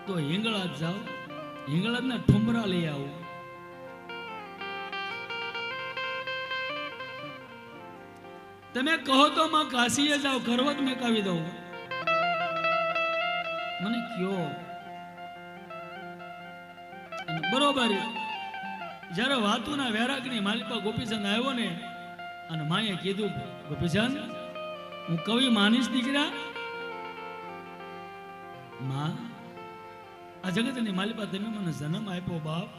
તો હિંગળાજ જાઓ હિંગળાજ ના ઠુમરા લઈ આવો તમે કહો તો માં કાશીએ જાઓ કરવત મેકાવી દઉં મને કયો બરોબર જયારે વાતુના વૈરાગની માલિકા ગોપીચંદ આવ્યો ને અને માએ કીધું ગોપીચંદ હું કવિ માનીશ દીકરા માં આ જગતની માલિકા તમે મને જન્મ આપ્યો બાપ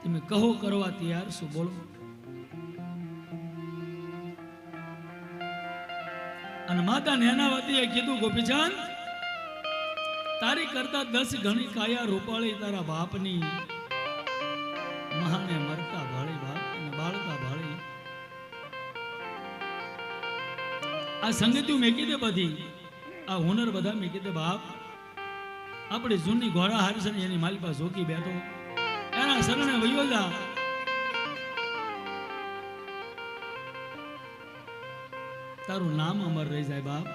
તમે કહો કરવા તૈયાર શું બોલો અને માતા નેનાવતીએ કીધું ગોપીચંદ તારી કરતા 10 ગણી કાયા રૂપાળી તારા બાપની મહાને મરતા ભાળી બાપ અને બાળતા ભાળી આ સંગતિઓ મેકી દે બધી આ હુનર બધા મેં કીધે બાપ આપણી જૂની ઘોડા હારી છે એની માલિક પાસે ઝોકી બેઠો એના શરણે વયો જા. તારું નામ અમર રહી જાય બાપ.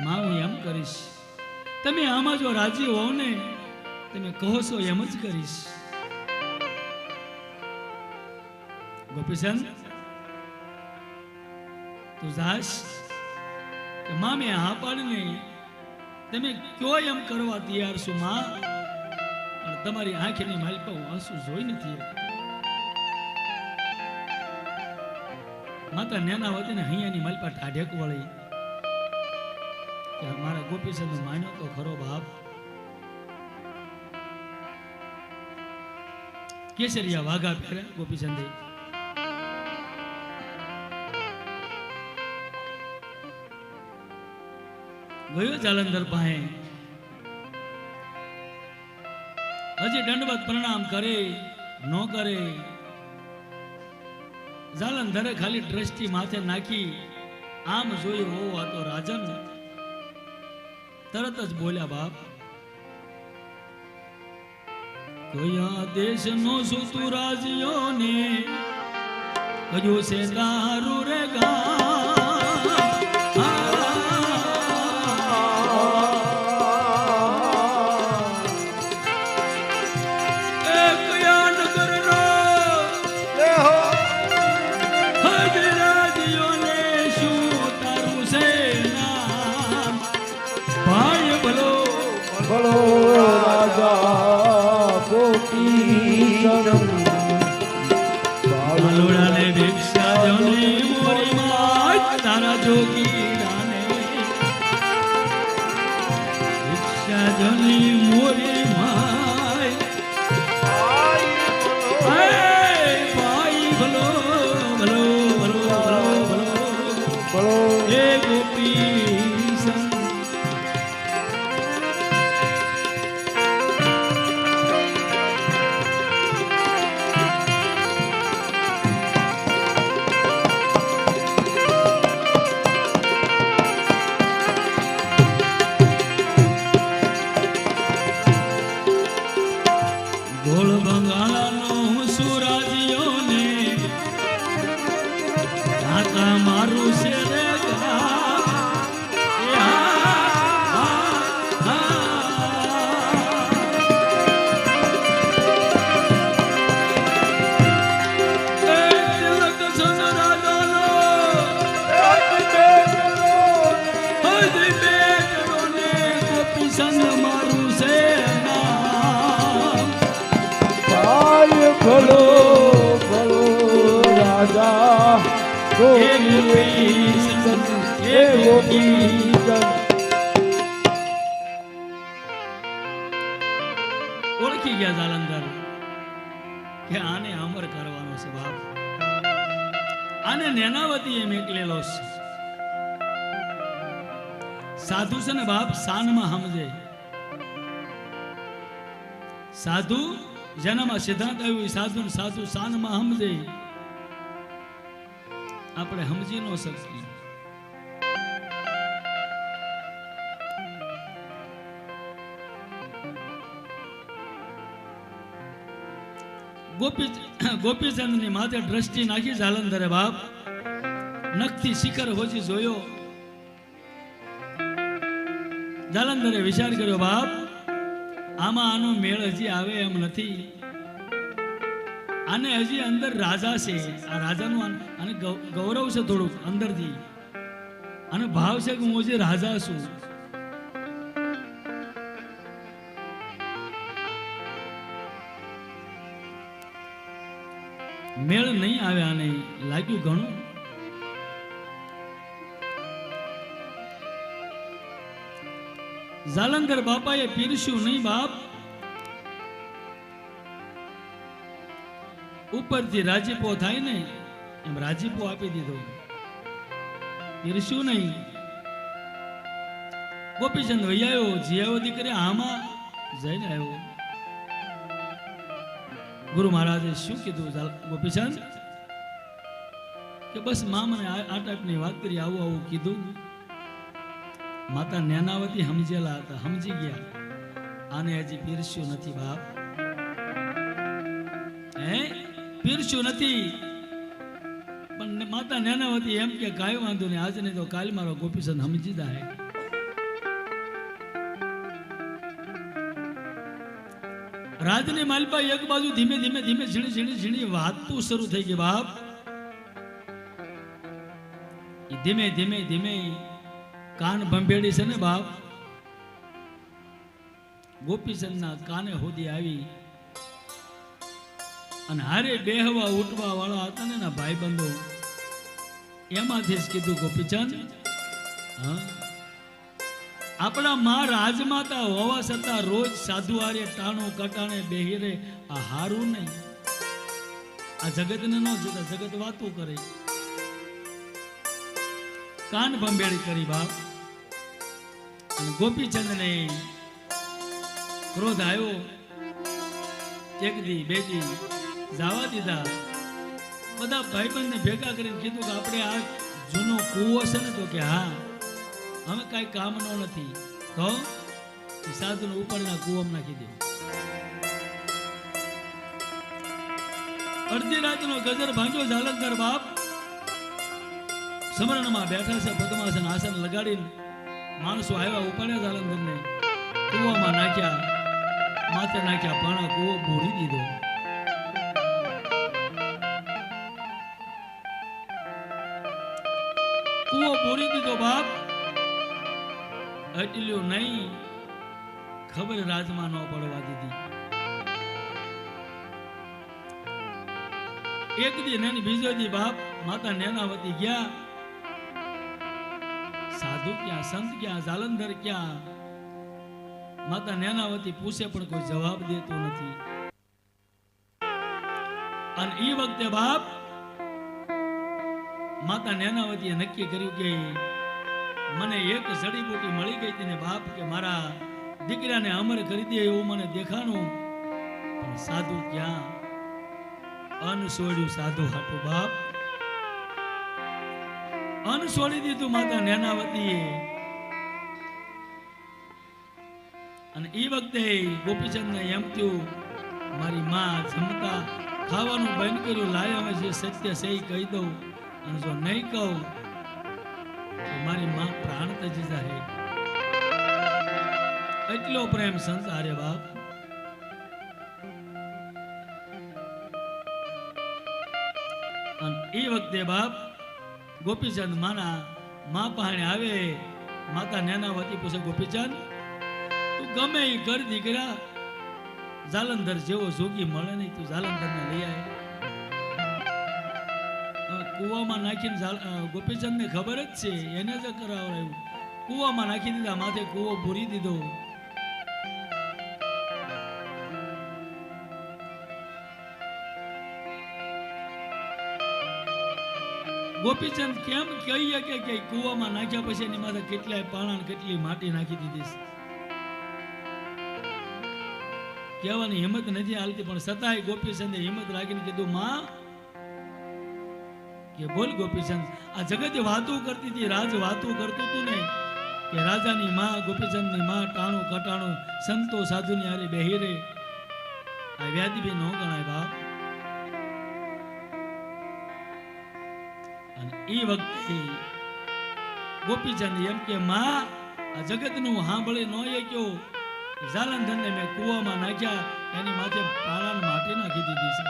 માં હું એમ કરીશ, તમે આમાં જો રાજી હોવ ને તમે કહો છો એમ જ કરીશ. ગોપીચંદ તું જાશ કે માં મેં હા પાડીને તમે કયો એમ કરવા તૈયાર છું માં, પણ તમારી આંખની માલિકા હું આંસુ જોઈ નથી. માતા નેના વતી ને હૈયાની માલિકા ઢાઢેક વળી કે મારા ગોપીચંદ માન્યો તો ખરો બાપ. કેસરિયા વાઘા પહેર્યા ગોપીચંદે. ગયો જાલંધર પાસે, હજી દંડવત પ્રણામ કરે ન કરે. જાલંધરે ખાલી દ્રષ્ટિ માથે નાખી આમ જોયું હો આ તો રાજન. તરત જ બોલ્યા બાપ કયા દેશ નો છું તું રાજ્યો ને કયું છે તારું રે ભલો રાજા ગોપીચંદ બાલુડાને ભિક્ષા જોની મોરી માય તારા જોગી રાને ભિક્ષા જોની મોરી માય ભાઈ ભલો ભલો ભલો ભલો ભલો એ ગોપી ભલો ભલો રાજા ગોપીચંદ હે ગોપીચંદ. ઓળખી ગયા જાલંધર કે આને અમર કરવાનો છે બાપ. આને નેનાવતી એમ એકલેલો છે. સાધુ છે ને બાપ સાનમાં સમજે. સાધુ જેનામાં સિદ્ધાંત આવ્યું સાધુ સાધુ સાનમાં સમજે. આપણે સમજી ન શકીએ. ગોપીચંદ ની માથે દ્રષ્ટિ નાખી જાલંધરે બાપ. નખથી શિખર હોજી જોયો. જાલંધરે વિચાર કર્યો બાપ આમાં આનો મેળ હજી આવે એમ નથી. આને હજી અંદર રાજા છે. આ રાજાનું આને ગૌરવ છે થોડુંક અંદરથી. અને ભાવ છે કે હું હજી રાજા છું. મેળ નહીં આવે. આને લાગ્યું ઘણું. જાલંધર બાપાએ પીરસ્યું નહીં બાપ. ઉપરથી રાજીપો થાય ને એમ રાજીપો આપી દીધો. પીરસ્યું નહીં. ગોપીચંદ વૈયાયો જીયાવતી કરે આમાં જઈને આવ્યો. ગુરુ મહારાજે શું કીધું ગોપીચંદ કે બસ મા મને આ ટાઈપની વાત કરી આવું આવું કીધું. માતા નેનાવતી સમજેલા હતા, સમજી ગયા આને હજી પીરસ્યું નથી બાપ, હે પીરસ્યું નથી. પણ માતા નેનાવતી એમ કે કાંઈ વાંધો નહીં, આજ નહીં તો કાલ મારો ગોપીચંદ સમજી જાય. રાજની માલપા એક બાજુ ધીમે ધીમે ધીમે ઝીણી ઝીણી ઝીણી વાતું શરૂ થઈ ગઈ બાપ. ધીમે ધીમે ધીમે કાન ભંભેડી છે ને બાપ, ગોપીચંદના કાને હોદી આવી અને હારે બેહવા ઉઠવા વાળા હતા ને ના ભાઈબંધો, એમાંથી જ કીધું ગોપીચંદ, હા આપણા માં રાજમાતા હોવા છતાં રોજ સાધુ હારે ટાણું કટાણે બેહીરે આ હારું નહીં. આ જગતને ન જોતા, જગત વાતું કરે. કાન ભંભેડી કરી બાપ. અને ગોપીચંદને ક્રોધ આવ્યો. એક દી બે દી જવા દીધા. બધા ભાઈબંધને ભેગા કરીને કીધું કે આપણે આ જૂનો કૂવો છે ને, તો કે હા અમે કઈ કામનો નથી, તો સાધુને ઉપરના કૂવામાં નાખી દે. અડધી રાતનો ગજર ભાંગ્યો જાલંધર બાપ. સમરણમાં બેઠા છે, પદ્માસન આસન લગાડીને માણસો આવ્યા, ઉપાડ્યા જાલંધરને, કૂવામાં નાખ્યા, માથે નાખ્યા પાણા, કૂવો બોરી દીધો. કૂવો બોરી દીધો બાપ. એટલું નહીં, ખબર રાજમાં ન પડવા દીધી. એક દી નહીં, બીજો દી બાપ માતા નેનાવતી ગયા. સાધુ ક્યાં, સંત ક્યાં, જાલંધર ક્યાં? માતા નેનાવતી પૂછે પણ કોઈ જવાબ દેતું નથી. અને એ વખતે બાપ માતા નેનાવતીએ નક્કી કર્યું કે મને એક જડીબુટી મળી ગઈ હતી ને બાપ, કે મારા દીકરાને અમર કરી દે એવું મને દેખાણું. પણ સાધુ ક્યાં? અન્ન છોડ્યું સાધુ હાટું બાપ, અન્ન છોડી દીધું માતા નેનાવતીએ. અને એ વખતે ગોપીચંદને એમ થયું, મારી માં જમતા ખાવાનું બંધ કર્યું, લાય અમે જે સત્ય છે એ કહી દઉં, અને જો નહીં કહું તો મારી માં પ્રાણ તજી જાય. એટલો પ્રેમ સંત હારે બાપ. અને એ વખતે બાપ ગોપીચંદ માના માં પાસે આવે. માતા નેનાવતી પૂછે, ગોપીચંદ તું ગમે એ ઘર દીકરા જાલંધર જેવો જોગી મળે નહીં, તું જાલંધરને લઈ આવે. કૂવામાં નાખીને ગોપીચંદને ખબર જ છે, એને જ કરાવડાવ્યું. કૂવામાં નાખી દીધા, માથે કૂવો ભૂરી દીધો. ગોપીચંદ કેમ કહીએ કે કૂવામાં નાખ્યા પછી એની માથે કેટલાય પાણા કેટલી માટી નાખી દીધી. કહેવાની હિંમત નથી હાલતી, પણ છતાંય ગોપીચંદે હિંમત રાખીને કીધું, માં કે બોલ ગોપીચંદ. આ જગત વાતો કરતી હતી, રાજ વાતો કરતું હતું ને, કે રાજાની માં, ગોપીચંદની માં ટાણું કટાણું સંતો સાધુની હારે બેહી રે. આ વ્યાધિ ન ગણાય બાપ. અને એ વખતે ગોપીચંદ એમ કે, માં આ જગતનું સાંભળી ન એ કયો, જાલંધરને મેં કૂવામાં નાખ્યા, એની માથે પાણા માટી નાખી દીધી છે.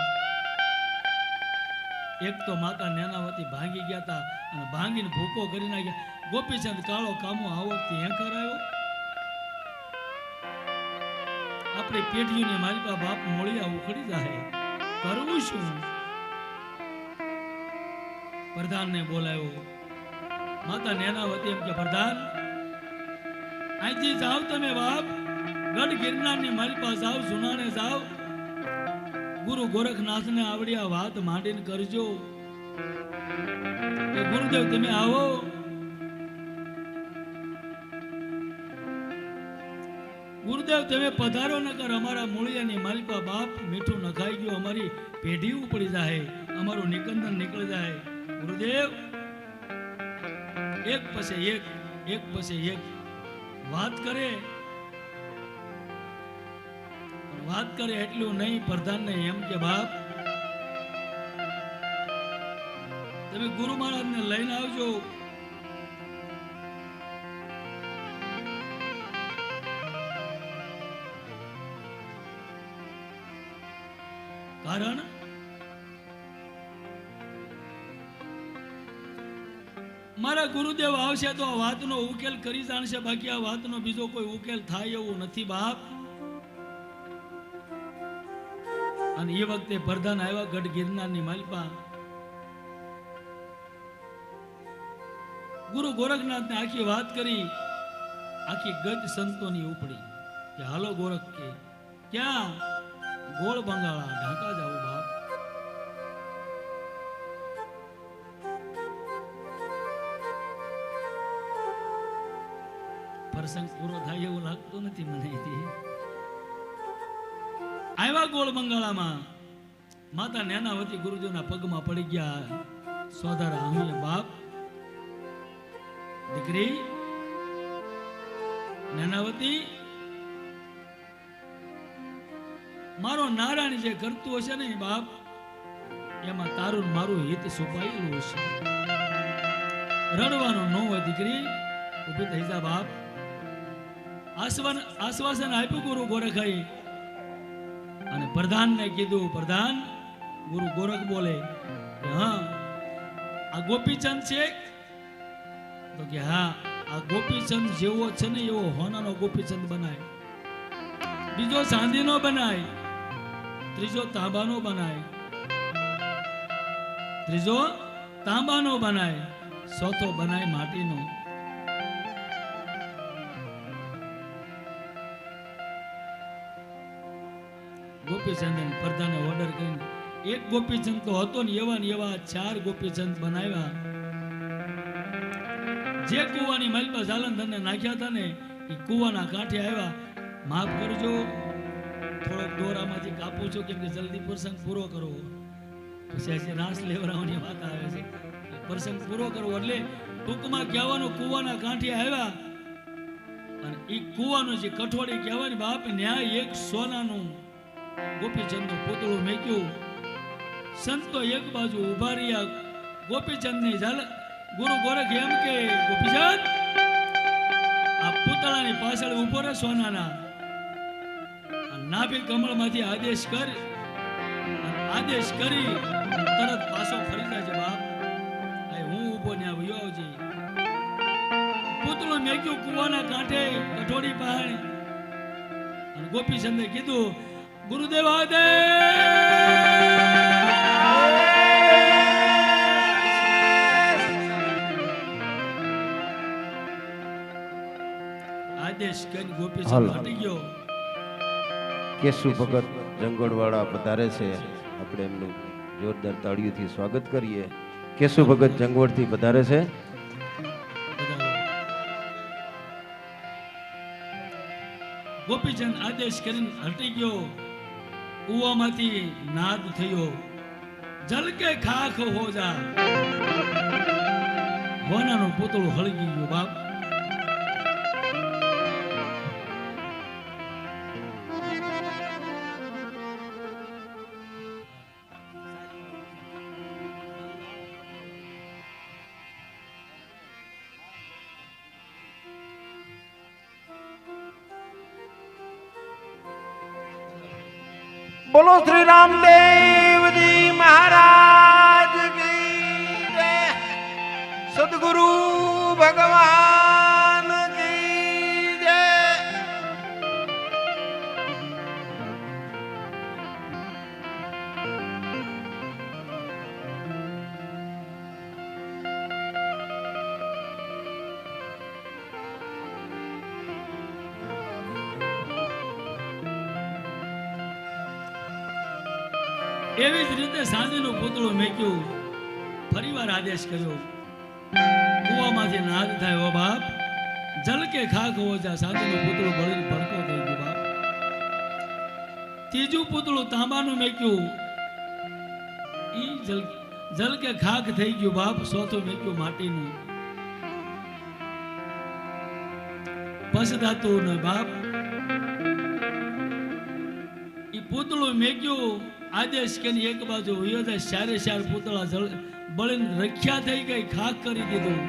એક તો માતા નેનાવતી ભાંગી ગયા હતા, અને ભાંગીને ભૂકો કરી નાખ્યા. ગોપીચંદ કાળો કામો આવડતી હે કરાયો. આપણી પેઢીઓને મારી પા બાપ મોળિયા ઉખડી જાય, કરવું શું? પ્રધાનને બોલાવ્યો. માતા નેનાવતી એમ કે, પ્રધાન અહીંથી જાઓ તમે બાપ, ગઢ ગિરનારની મારી પાસે જાઓ, જુનાને જાઓ, ગુરુ ગોરખનાથને આવડિયા વાત માંડીને કરજો કે ગુરુદેવ તમે આવો. ગુરુદેવ તમે પધારો, નકર અમારા મૂળિયાની માલિકા બાપ મીઠું નખાઈ ગયું, અમારી પેઢી ઉપડી જાય, અમારું નિકંદન નીકળી જાય. ગુરુદેવ એક પછી એક વાત કરે એટલું નહીં, પ્રધાનને એમ કે બાપ તમે ગુરુ મહારાજને લઈને આવજો. કારણ મારા ગુરુદેવ આવશે તો આ વાતનો ઉકેલ કરી જાણશે, બાકી આ વાતનો બીજો કોઈ ઉકેલ થાય એવું નથી બાપ. અને એ વખતે પ્રધાન આવ્યા ગઢ ગિરનારની માલપા. ગુરુ ગોરખનાથને આખી વાત કરી, આખી ગજ સંતોની ઉપડી કે હાલો ગોરખ કે ક્યાં? ગોળ બંગાળા ઢાકા જાવ બાપ. પ્રસંગ પૂરો થાય એવું લાગતું નથી મને. આવ્યા ગોળ બંગાળામાં, માતા નેનાવતી ગુરુજીના પગમાં પડી ગયા. સોદારા આવીએ બાપ, દીકરી નેનાવતી, મારો નારાયણ જે કરતું હશે ને બાપ, એમાં તારું મારું હિત છુપાયેલું હશે. રડવાનું ન હોય દીકરી, ઉભી થઈ જા બાપ. આશ્વાસન આપ્યું ગુરુ ગોરખાઈ. અને પ્રધાનને કીધું, પ્રધાન ગુરુ ગોરખ બોલે કે હા આ ગોપીચંદ છે? તો કે હા, આ ગોપીચંદ જેવો છે ને એવો હોનાનો ગોપીચંદ બનાય, બીજો ચાંદીનો બનાય, ત્રીજો તાંબાનો બનાય, ત્રીજો તાંબાનો બનાય, ચોથો બનાય માટીનો. ગોપીચંદ પ્રધાને ઓર્ડર કરીને એક ગોપીચંદ તો હતો ને એવા 4 ગોપીચંદ બનાવ્યા. જે કુવાની માલપા જાલંધરને નાખ્યા હતા ને એ કુવાના કાંઠે આવ્યા. માફ કરજો, થોડોક દોરામાંથી કાપું છું કેમ કે જલ્દી પ્રસંગ પૂરો કરવો, પછી આજે રાસ લેવરાવાની વાત આવે છે. પ્રસંગ પૂરો કરવો એટલે ટૂંકમાં કહેવાનું કુવાના કાંઠે આવ્યા. અને એ કુવાનું જે કઠોળી કહેવાય ને બાપ, ન્યાય એક સોનાનું ગોપીચંદનું પૂતળું મેક્યું. સંતો એક બાજુ ઉભા રહ્યા. ગોપીચંદની ગુરુ ગોરખ એમ કે ગોપીચંદ આ પૂતળાની પાછળ ઉભો રહે સોનાના, નાભી કમળમાંથી આદેશ કરી તરત પાછો ફરી જાય છે બાપ. હું ઉભો ને આવ્યો આવજે. પૂતળું મેક્યું કુવાના કાંઠે કઠોળી પહાડ. અને ગોપીચંદે કીધું, ગુરુદેવ આદેશ કરી ગોપીચંદ હટી ગયો. કેશુ ભગત જંગોળવાળા પધારે છે, આપણે એમનું જોરદાર તાળીઓથી સ્વાગત કરીએ. કેશુ ભગત જંગોળથી પધારે છે. ગોપીચંદ આદેશ કરીને હટી ગયો. કુવામાંથી નાદ થયો, જલ કે ખાખ હો જા. હોનાનું પૂતળું હળગી ગયું બાપ. બોલો શ્રી રામદેવજી મહારાજ કી જય. સદગુરુ ભગવાન કી જય. એવી જ રીતે સાંજનું પૂતળું મેક્યું. ફરીવાર આદેશ કર્યો, કુવામાંથી નાદ થાય ઓ બાપ, જલ કે ખાખ હો જા. સાંજનું પૂતળું બળીને ભડકો થઈ ગયું બાપ. ત્રીજું પૂતળું તાંબાનું મેક્યું, ઈ જલ કે ખાખ થઈ ગયું બાપ. ચોથું મેક્યું માટીનું. પસદાતું ને બાપ ઈ પૂતળું મેક્યું આદેશ કે એક બાજુ વયો જાય, ચારે ચાર પૂતળા બળીને રખ્યા થઈ ગઈ, ખાક કરી દીધું.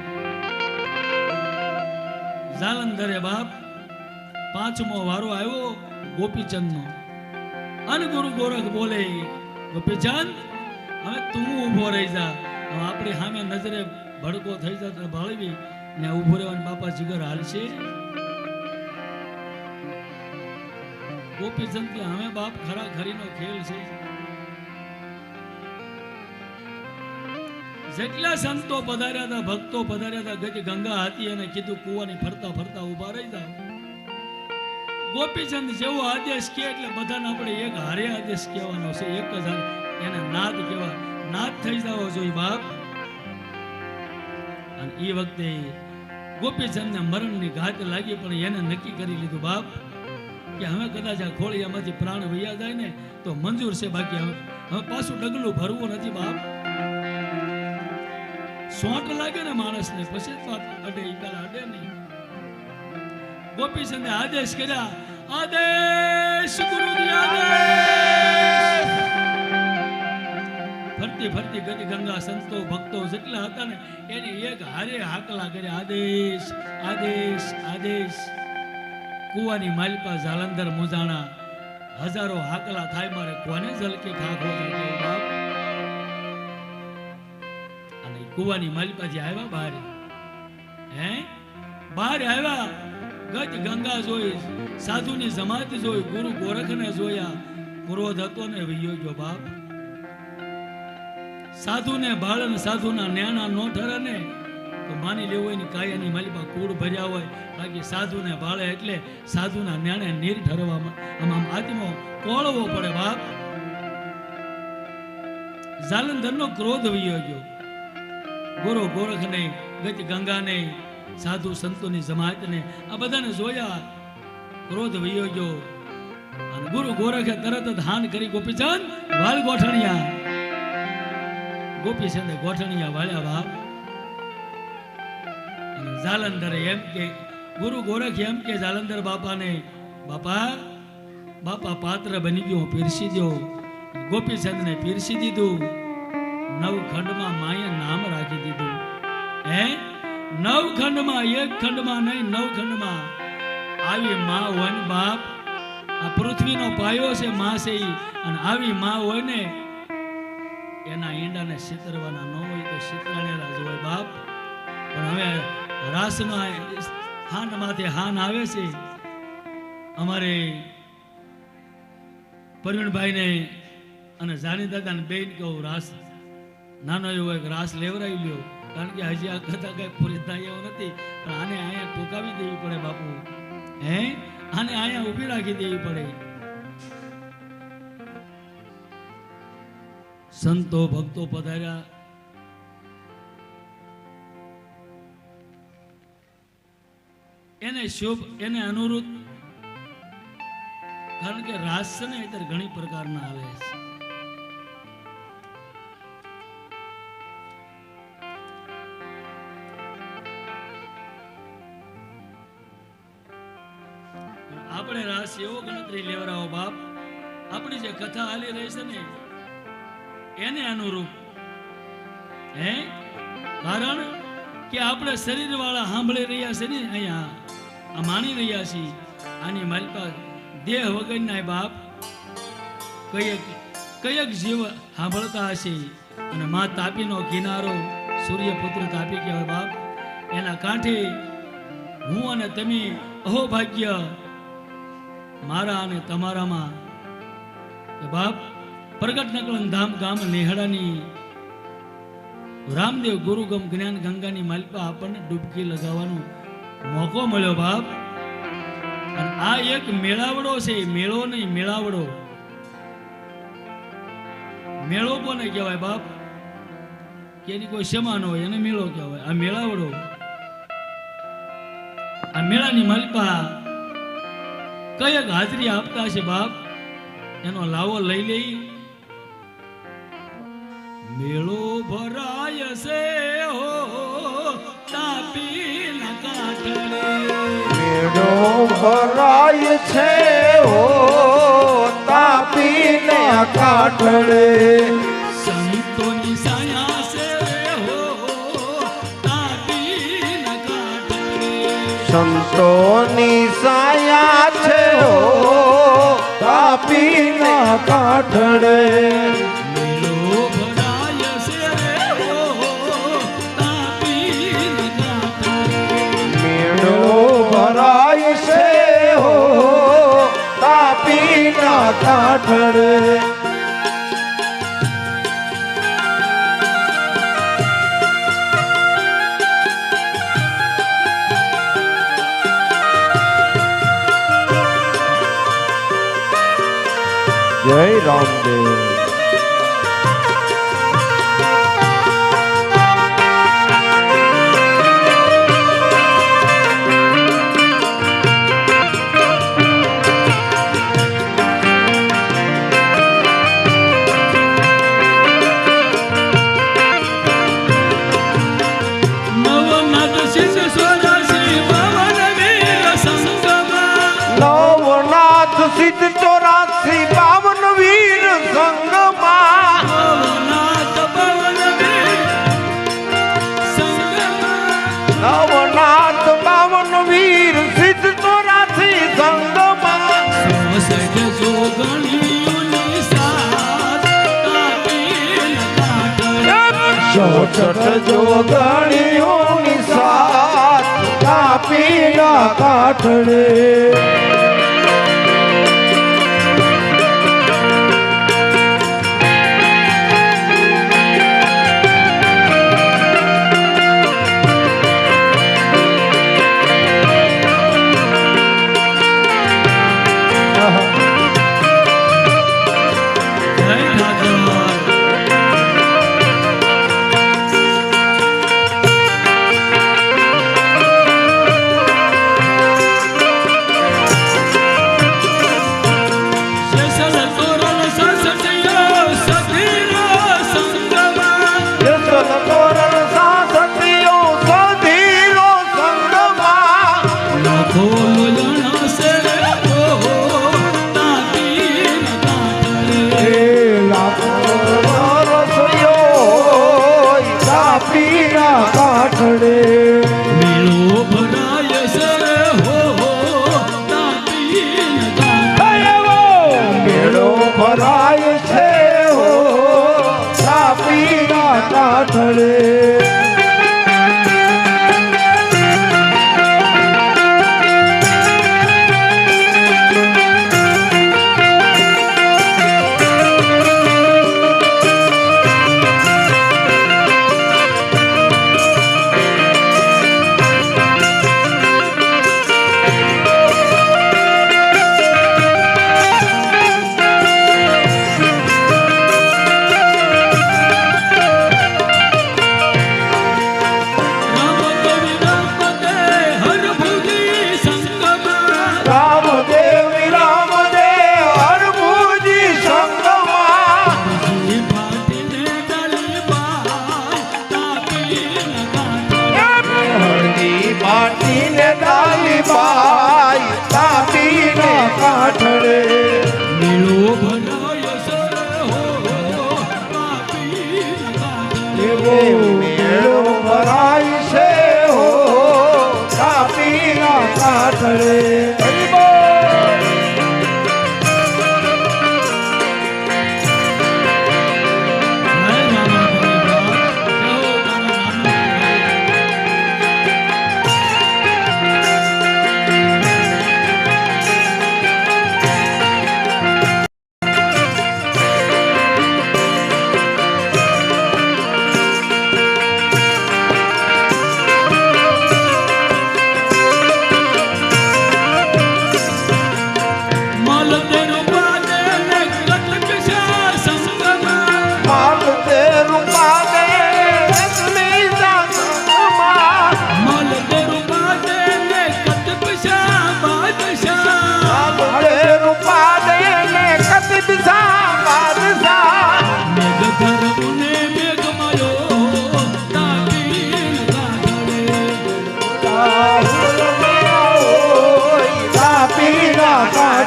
જાલંધરે બાપ પાંચમો વારો આવ્યો ગોપીચંદ નો. અન ગુરુ ગોરખ બોલે, ગોપીચંદ હવે તું ઉભો રહી જા, હવે આપણી સામે નજરે ભડકો થઈ જતો ભળવી ને ઉભો રહેવાનું બાપા જીગર હાલશે. ગોપીચંદ કે હવે બાપ ખરા ખરીનો ખેલ છે. જેટલા સંતો પધાર્યા હતા, ભક્તો પધાર્યા હતા, ગતિ ગંગા હતી અને કીધું કુવાની ફરતા ફરતા ઉભા રહી જાવ. ગોપીચંદ જેવો આદેશ કે એટલે બધાને આપણે એક હારે આદેશ કહેવાનો છે, એક જ એને નાદ કહેવા, નાદ થઈ જવો જોઈએ બાપ. અને એ વખતે ગોપીચંદને મરણની ઘાત લાગી, પણ એને નક્કી કરી લીધું બાપ કે હવે કદાચ આ ખોળિયામાંથી પ્રાણ વયા જાય ને તો મંજૂર છે, બાકી હવે પાછું ડગલું ભરવું નથી બાપ. સોંટ લાગે ને માણસને પછી તો અડે, ઈ પેલા અડે નહીં. ગોપીચંદે આદેશ કર્યા, આદેશ ગુરુજી આદેશ. ફરતી ફરતી ગતિ ગંગા સંતો ભક્તો જેટલા હતા ને એની એક હારે હાકલા કર્યા, આદેશ આદેશ આદેશ. કુવાની માલિકા જાલંધર મુજાણા, હજારો હાકલા થાય મારે કોને ઝલકે ખાખો બાપ. અને કુવાની માલિકાજી આવ્યા બહાર, બહાર આવ્યા, ગજ ગંગા જોઈ, સાધુની જમાત જોઈ, ગુરુ ગોરખને જોયા, ક્રોધ હતો ને વયો ગયો બાપ. સાધુને બાળન સાધુના નેણા નો ઠરે ને તો માની લેવું હોય ને કાયાની માલિકા કૂડ ભર્યા હોય, બાકી સાધુને બાળે એટલે સાધુના નેણે નીર ઠરવામાં આમ આત્મો કોળવો પડે બાપ. જાલંધરનો ક્રોધ વયો ગયો. ગુરુ ગોરખને, ગતિ ગંગાને, સાધુ સંતોની જમાતને આ બધાને જોયા, ક્રોધ વયો ગયો. અને ગુરુ ગોરખે તરત જ હાન કરી, ગોપીચંદ વાલ ગોઠણિયા. ગોપીચંદે ગોઠણિયા વાળ્યા બાપ. અને જાલંધરે એમ કે, ગુરુ ગોરખ એમ કે જાલંધર બાપાને, બાપા બાપા પાત્ર બની ગયો, પીરસી દો. ગોપીચંદને પીરસી દીધું. નવ ખંડમાં માએ નામ રાખી દીધું. નવ ખંડમાં, એક ખંડમાં નહીં, નવ ખંડમાં આવી માં હોય ને બાપ, આ પૃથ્વીનો પાયો છે માં છે ઈ. અને આવી માં હોય ને એના ઈંડાને છિતરવાના ન હોય તો છિતરાણેલા જ હોય બાપ. પણ હવે રાસમાં હાન માથે હાન આવે છે. અમારે પ્રવીણભાઈને અને જાની દાદાને બેન કહું, રાસ નાનો એવો એક રાસ લેવરાવી લ્યો, કારણ કે હજી આ કથા કઈ પૂરી થાય એવું નથી. પણ આને અહીંયા ટૂંકાવી દેવી પડે બાપુ, આને અહીંયા ઊભી રાખી દેવી પડે. સંતો ભક્તો પધાર્યા. એને શુભ, એને અનુરૂપ, કારણ કે રાસ છે ને અત્યારે ઘણી પ્રકારના આવે છે. આપણે રાસ એવો ગણતરી લેવરાવો બાપ, આપણી જે કથા હાલી રહી છે ને એને અનુરૂપ. કારણ કે આપણે શરીર વાળા સાંભળી રહ્યા છે ને, અહીંયા આ માની રહ્યા છીએ. આની માલિકા દેહ વગરના બાપ કયક જીવ સાંભળતા હશે. અને માં તાપીનો કિનારો, સૂર્યપુત્ર તાપી કહેવાય બાપ. એના કાંઠે હું અને તમે અહોભાગ્ય મારા અને તમારામાં બાપ. પ્રગટ નકલન ધામ ગામ નેહડાની રામદેવ ગુરુગમ જ્ઞાન ગંગાની માલિકા આપણને ડૂબકી લગાવવાનો મોકો મળ્યો બાપ. અને આ એક મેળાવડો છે, મેળો નહીં, મેળાવડો. મેળો કોને કહેવાય બાપ? કે એની કોઈ સમાન હોય એને મેળો કહેવાય. આ મેળાવડો, આ મેળાની માલિકા કયક હાજરી આપતા છે બાપ, એનો લાવો લઈ લઈ. મેળો ભરાય છે હો તાપી ના કાંઠે, મેળો ભરાય છે હો તાપીને કાઠડે સંતોની સાયા છે હો તાપીના કાંઠે. સંતોની સાયા છે હો તાપીના કાઠડે મેળો ભરાય છે હો તાપીના કાંઠે. મેળો ભરાય છે હો તાપીના કાઠડે જય રામદેવ નવનાથ સિદ્ધ સોરાસી પવન વીર સંગમાં. નવનાથ સિદ્ધ 84 52 વીર સંગમાં નવનાથ પવન વીર સંગમાં. નવનાથ 52 વીર સિદ્ધ 84 સંગમાં સહજ જોગણીઓની સાથ તાપીના કાંઠે. 64 જોગણીઓની સાથ તાપીના કાઠડે જય ઠાકર. શેષલ તોરલ સસટીયો સધીરો સંગમાં. યશલ તોરલ સાસટીઓ સધીરો સંગમાં લાખો લોલણ સે હો તાપીના કાંઠે. એ લાખો રસોયો તાપીના કાઠડે મેળો ભરાય છે હો તાપીના કાંઠે. મેળો ભરાય છે હો તાપીના કાઠડે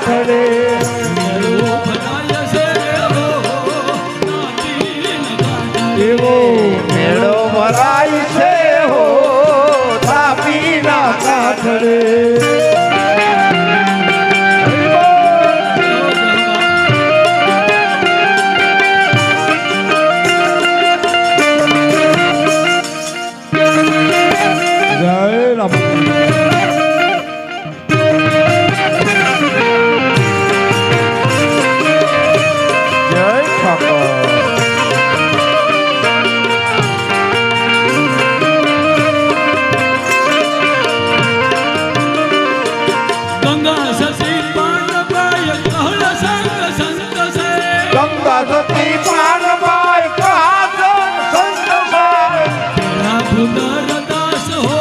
કાઠડે મેળો ભરાય છે હો તાપીના કાંઠે. એવો મેળો ભરાય છે હો તાપીના કાઠડે જય રામ જય ઠાકોર ગંગા સતી પાંડવાય કહલ સંગ સંત છે. ગંગા સતી પાનભાઈ કાસ સંત ભૂદરદાસ હો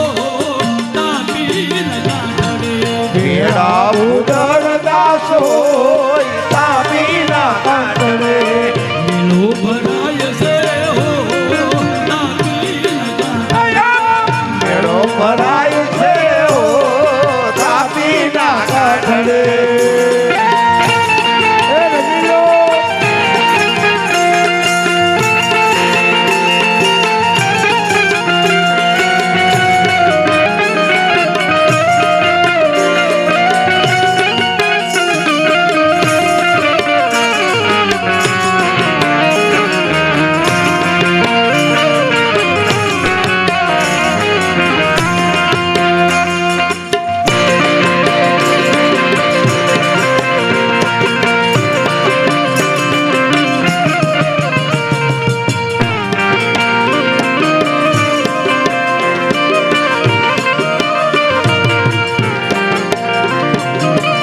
તાપીના કાંઠે. ભેડા ઉદરદાસ હોય તાપીના કાઠડે મેળો ભરાય છે હો તાપીના કાંઠે. મેળો ભરાય છે હો તાપીના કાઠડે એ રમીલો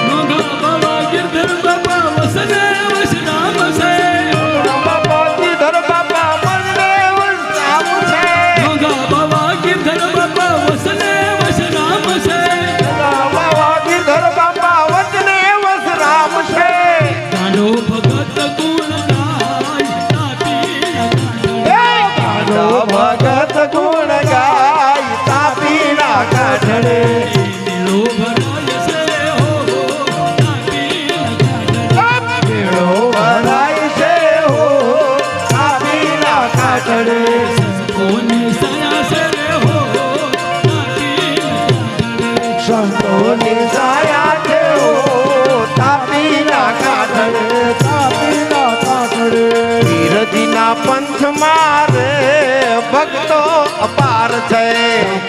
મોંઘા બાવા ગિરધર બાપા વસને વસનામ છે. બાપા ધર બાપા મને વંશામ છે મોંઘા બાવા ગિરધર બાપા વસને વસનામ છે. બાબા ધર બાપા વચને વસરામ છે ગાંડો ભગત ગુણ ગાય તાપીના કાંઠે. એ ગાડો ભગત ગુણ ગાય તાપીના કાઠડે મેળો ભરાય છે હો તાપીના કાંઠે. મેળો ભરાય છે હો તાપીના કાઠડે સંતોની સયા છે હો તાપીના કાંઠે. સંતોની સાયા છે હો તાપીના કાઠડે તાપીના કાઠડે ધીરજીના પંથમાં રે ભક્તો અપાર છે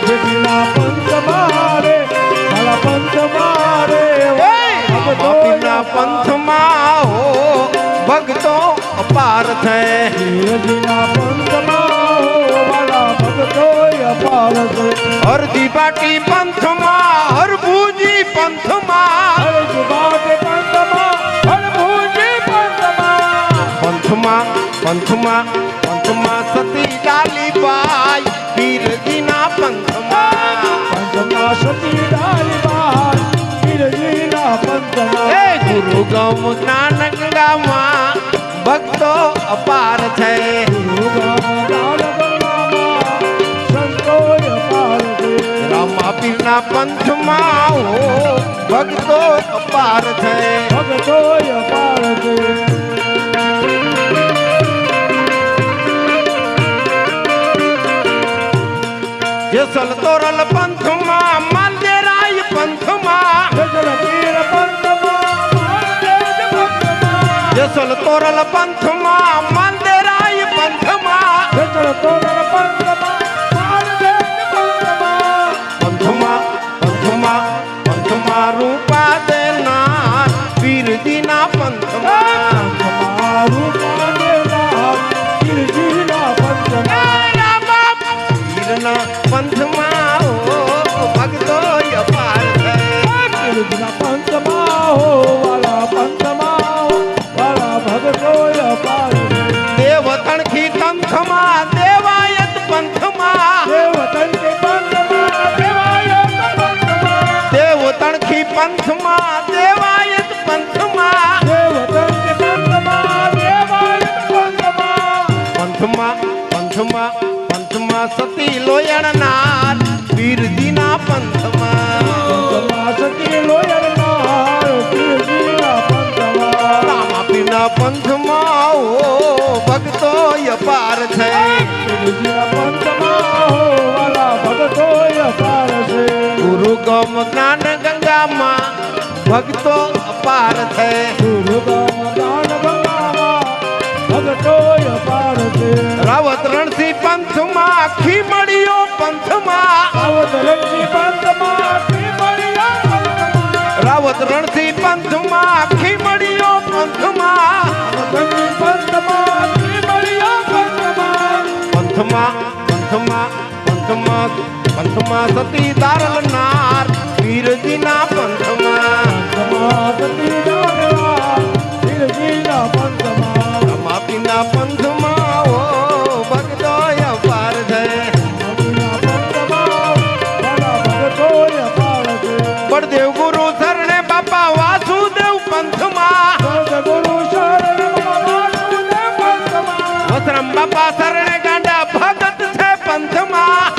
ધીરજીના પંથમાં રે મારા પંથમાં રે બાપીના પંથમાં હો ભક્તો અપાર છે ધીરજીના પંથમાં હો મારા ભક્તો અપાર છે હરજી પાટી પંથમાં હરભુજી પંથમાં હરજી પાટી પંથમાં હરભુજી પંથમાં પંથમાં સતી ડાલીબાઈ વીરજીના પંથમાં સતી ડાલીબાઈ વીરજીના પંથમાં એ ગુરુ ગમ જ્ઞાન ગંગામાં ભક્તો અપાર છે ગુરુ ગમ જ્ઞાન ગંગામાં સંતો અપાર છે રામાપીરના પંથમાં હો ભક્તો અપાર છે ભક્તો અપાર છે જેસલ તોરલ પંથમાં માલદેરાય પંથમાં જેસલ તોરલ પંથમાં માલદેરાય પંથમાં પંથમાં રૂપા દેનાર વીરજીના પંથમાં રૂપા દેનાર વીરજીના પંથમાં વીરના પંથમાં હો ભક્તો અપાર છે વીરના પંથમાં હો વાલા પંથમાં વાલા ભક્તો અપાર દેવતણખી પંથમાં દેવાયત પંથમાં દેવતણખી પંથમાં દેવાયત પંથમાં દેવતણખી પંથમાં દેવાયત પંથમાં દેવતણખી પંથમાં દેવાયત પંથમાં પંથમાં સતી લોયણનાર વીરજીના પંથમાં સતી લોયણનાર વીરજીના સ્નાન ગંગામાં ભક્તો અપાર છે રાવત રણસિંહ પંથમાં ખીમડીઓ પંથમાં રાવત રણસિંહ પંથમાં ખીમડીઓ પંથમાં પંથમાં સતી દારલ નાર વીરજીના પંથમાં રમાપીના પંથમાં ઓ ભક્તો અપાર છે બળદેવ ગુરુ શરણે બાપા વાસુદેવ પંથમાં વસરામ બાપા શરણે ગાંડા ભગત છે પંથમાં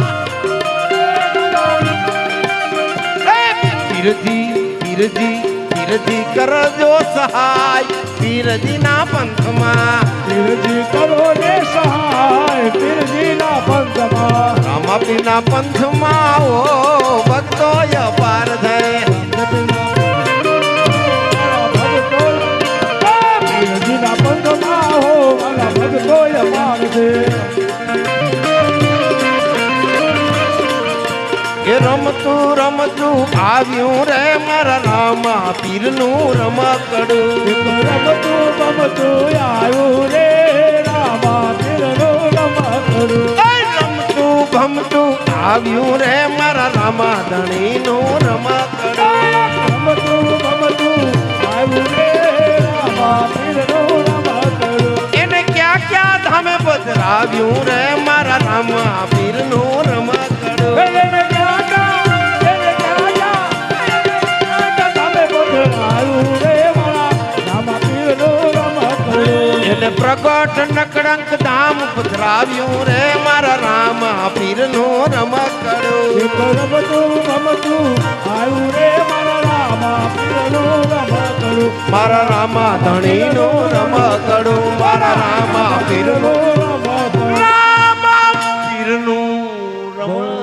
પીરજી કરજો સહાય પીરજીના પંથમાં રામાપીના પંથમાં ઓ ભક્તો અપાર છે એ રમતું રમતું આવ્યું રે મારા રામા પીરનું રમકડું રમતું ભમતું આવ્યું રે મારા રામા ધણીનું રમકડું એને ક્યાં ક્યાં ધામે પધરાવ્યું રે મારા રામા પીરનું રમકડું એને પ્રગટ નકળંક ધામ પધરાવ્યું રે મારા રામા પીરનું રમકડું મારા રામા ધણીનું રમકડું મારા રામા પીરનું રામા પીરનું રમકડું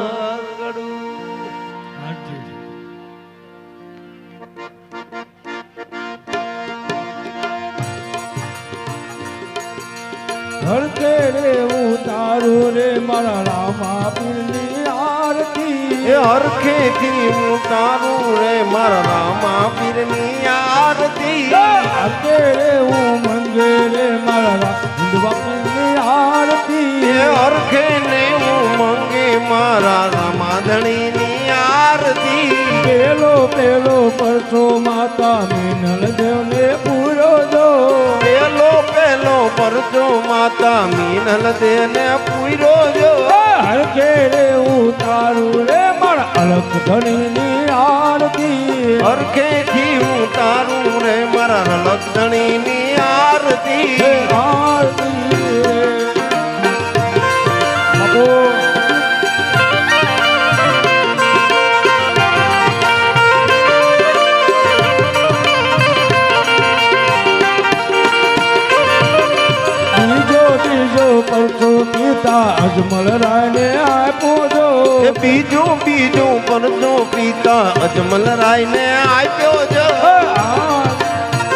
હરતે રે ઉતારું રે મારા રામા પીરની આરતી એ હરખેથી ઉતારું રે મારા રામા પીરની આરતી હરતે રે હું મંગે રે મારા હિન્દવા પીરની આરતી એ હરખે ને હું મંગે મારા રામાધણીની આરતી પેલો પરસો માતા મીનલ દેવને પૂરો જો પેલો પરચો માતા મીનલ દેને પૂરો જો હરખે રે ઉતારું રે મારા અલખ ધણીની આરતી હરખેથી ઉતારું રે મારા લક્ષણીની આરતી આરતી બાપુ પરસો પિતા અજમલ રાયને આપ્યો જો બીજું પરચો પિતા અજમલ રાયને આપ્યો જો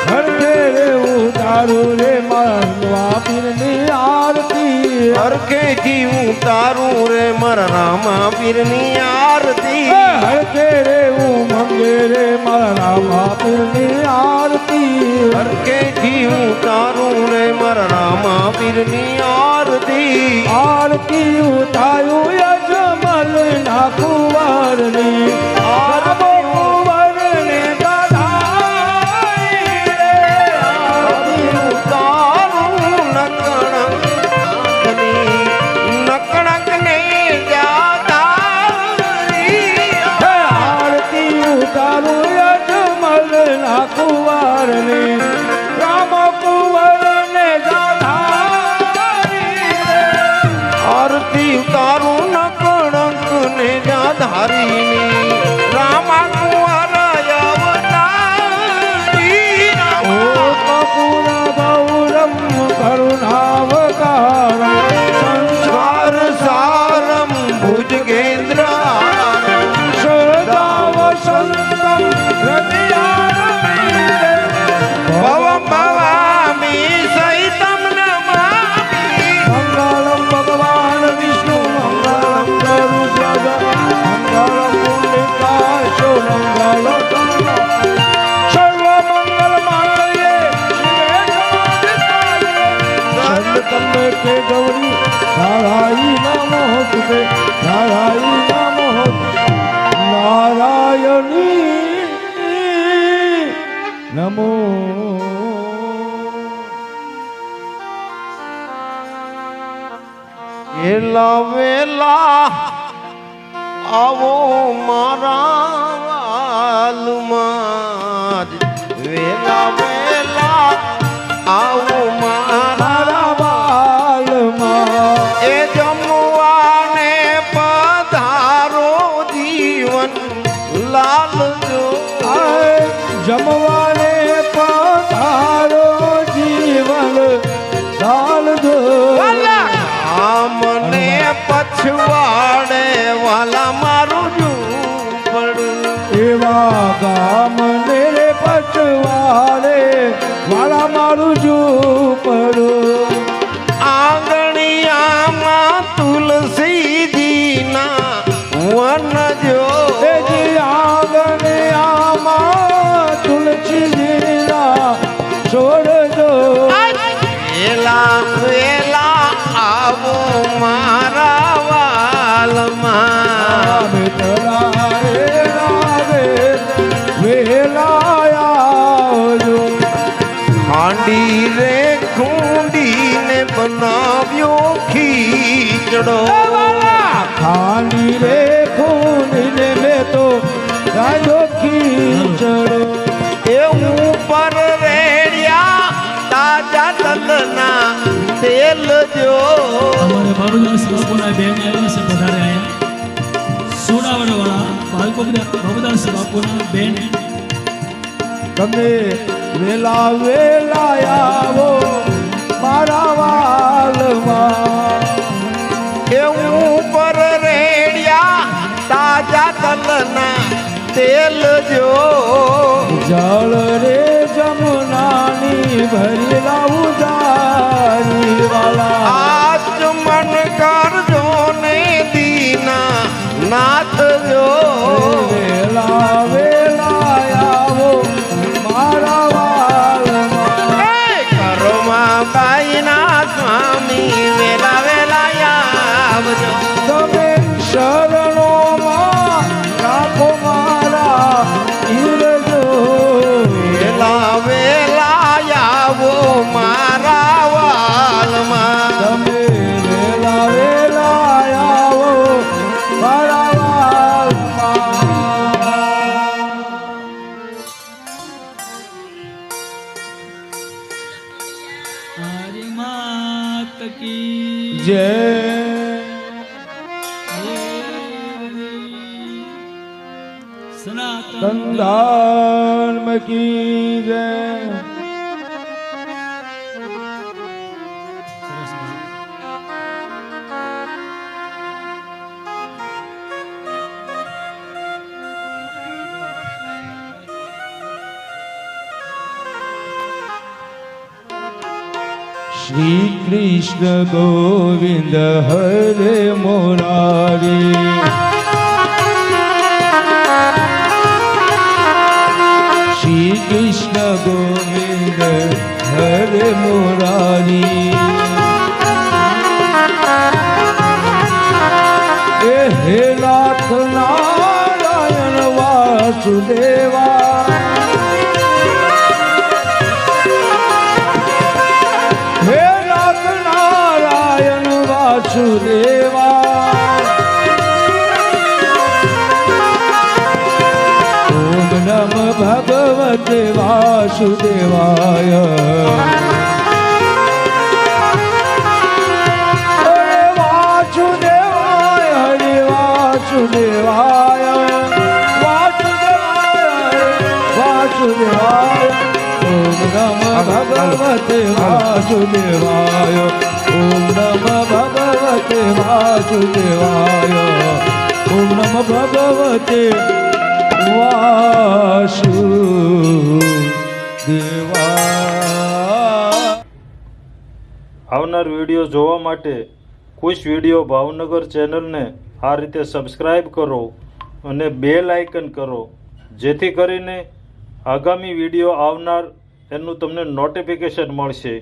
હરખે રે ઉતારું રે મારા પીરની આરતી હરખેથી ઉતારું રે મારા રામા પીરની આરતી હરખે રે હું મંગે રે મારા રામા પીરની આરતી હરખેથી ઉતારું રે મારા રામા પીરની આરતી આરતી ઉતાયું અજમલ ના કુંવરની આરતી કુંવરને બધાઈ રે આરતી ઉતારું નકણક ને જાતા આરતી લાલની નમો વેલા વેલા આવો મારા વાલમાં વેલા વેલા આવો મારા બાલમાં એ જમવાને પધારો જીવન લાલજો જમવાને પધારો જીવન ચાલજો આમને પછવાડે વાલા મારું ઝૂંપડું એવા ગામ ને રે પટવાડે વાળા મારું ઝૂંપડું આંગણિયામાં તુલસીજીના વન જો આંગણે આમાં તુલસીજીના છોડજો વેલા વેલા આવો મારા વાલમાં હાંડી રે ખૂંડીને બનાવ્યો ખીચડો ખાંડી રે ખૂંડીને મેં તો રાજો ખીચડો એ ઉપર રેડિયા તાજા તલના તેલ જો અમારે બાબુદાસ બાપુના બેન આવ્યા છે પધારે આયા સોડાવડ વાળા બાબુદાસ બાપુના બેન તમે વેલા વેલા આવો મારા વાલમાં એ ઉપર રેડિયા તાજા તલના તેલ જો જળ રે જમુનાની ભરી લાવું જારી વાલા આચમન કરજો ને દીના નાથ જો વેલા વેલા આવો મારા વાલમાં કરોમાં બાઈના સ્વામી વેલા વેલા આવજો તમે શરણોમાં રાખો મારા ઈરજો વેલા વેલા આવો મારા વાલમાં તમે વેલા વેલા આવો મારા વાલમાં હરી માત કી જય સનાતન સંધાન કી જય શ્રી કૃષ્ણ ગોવિંદ હરે મુરારી શ્રી કૃષ્ણ ગોવિંદ હરે મુરારી હે નાથ નારાયણ વાસુદેવા હે નાથ નારાયણ વાસુદેવા ઓમ નમ ભગવતે વાસુદેવાય વાસુદેવાય વાસુદેવાય ઓમ નમ ભગવતે વાસુદેવાય ઓમ નમ ભગવતે વાસુદેવાય ઓમ નમ ભગવતે વાસુદેવાય આવનાર વિડીયો જોવા માટે ખુશ વિડીયો ભાવનગર ચેનલને આ રીતે સબસ્ક્રાઈબ કરો અને બેલ આઇકન કરો જેથી કરીને આગામી વિડીયો આવનાર એનું તમને નોટિફિકેશન મળશે.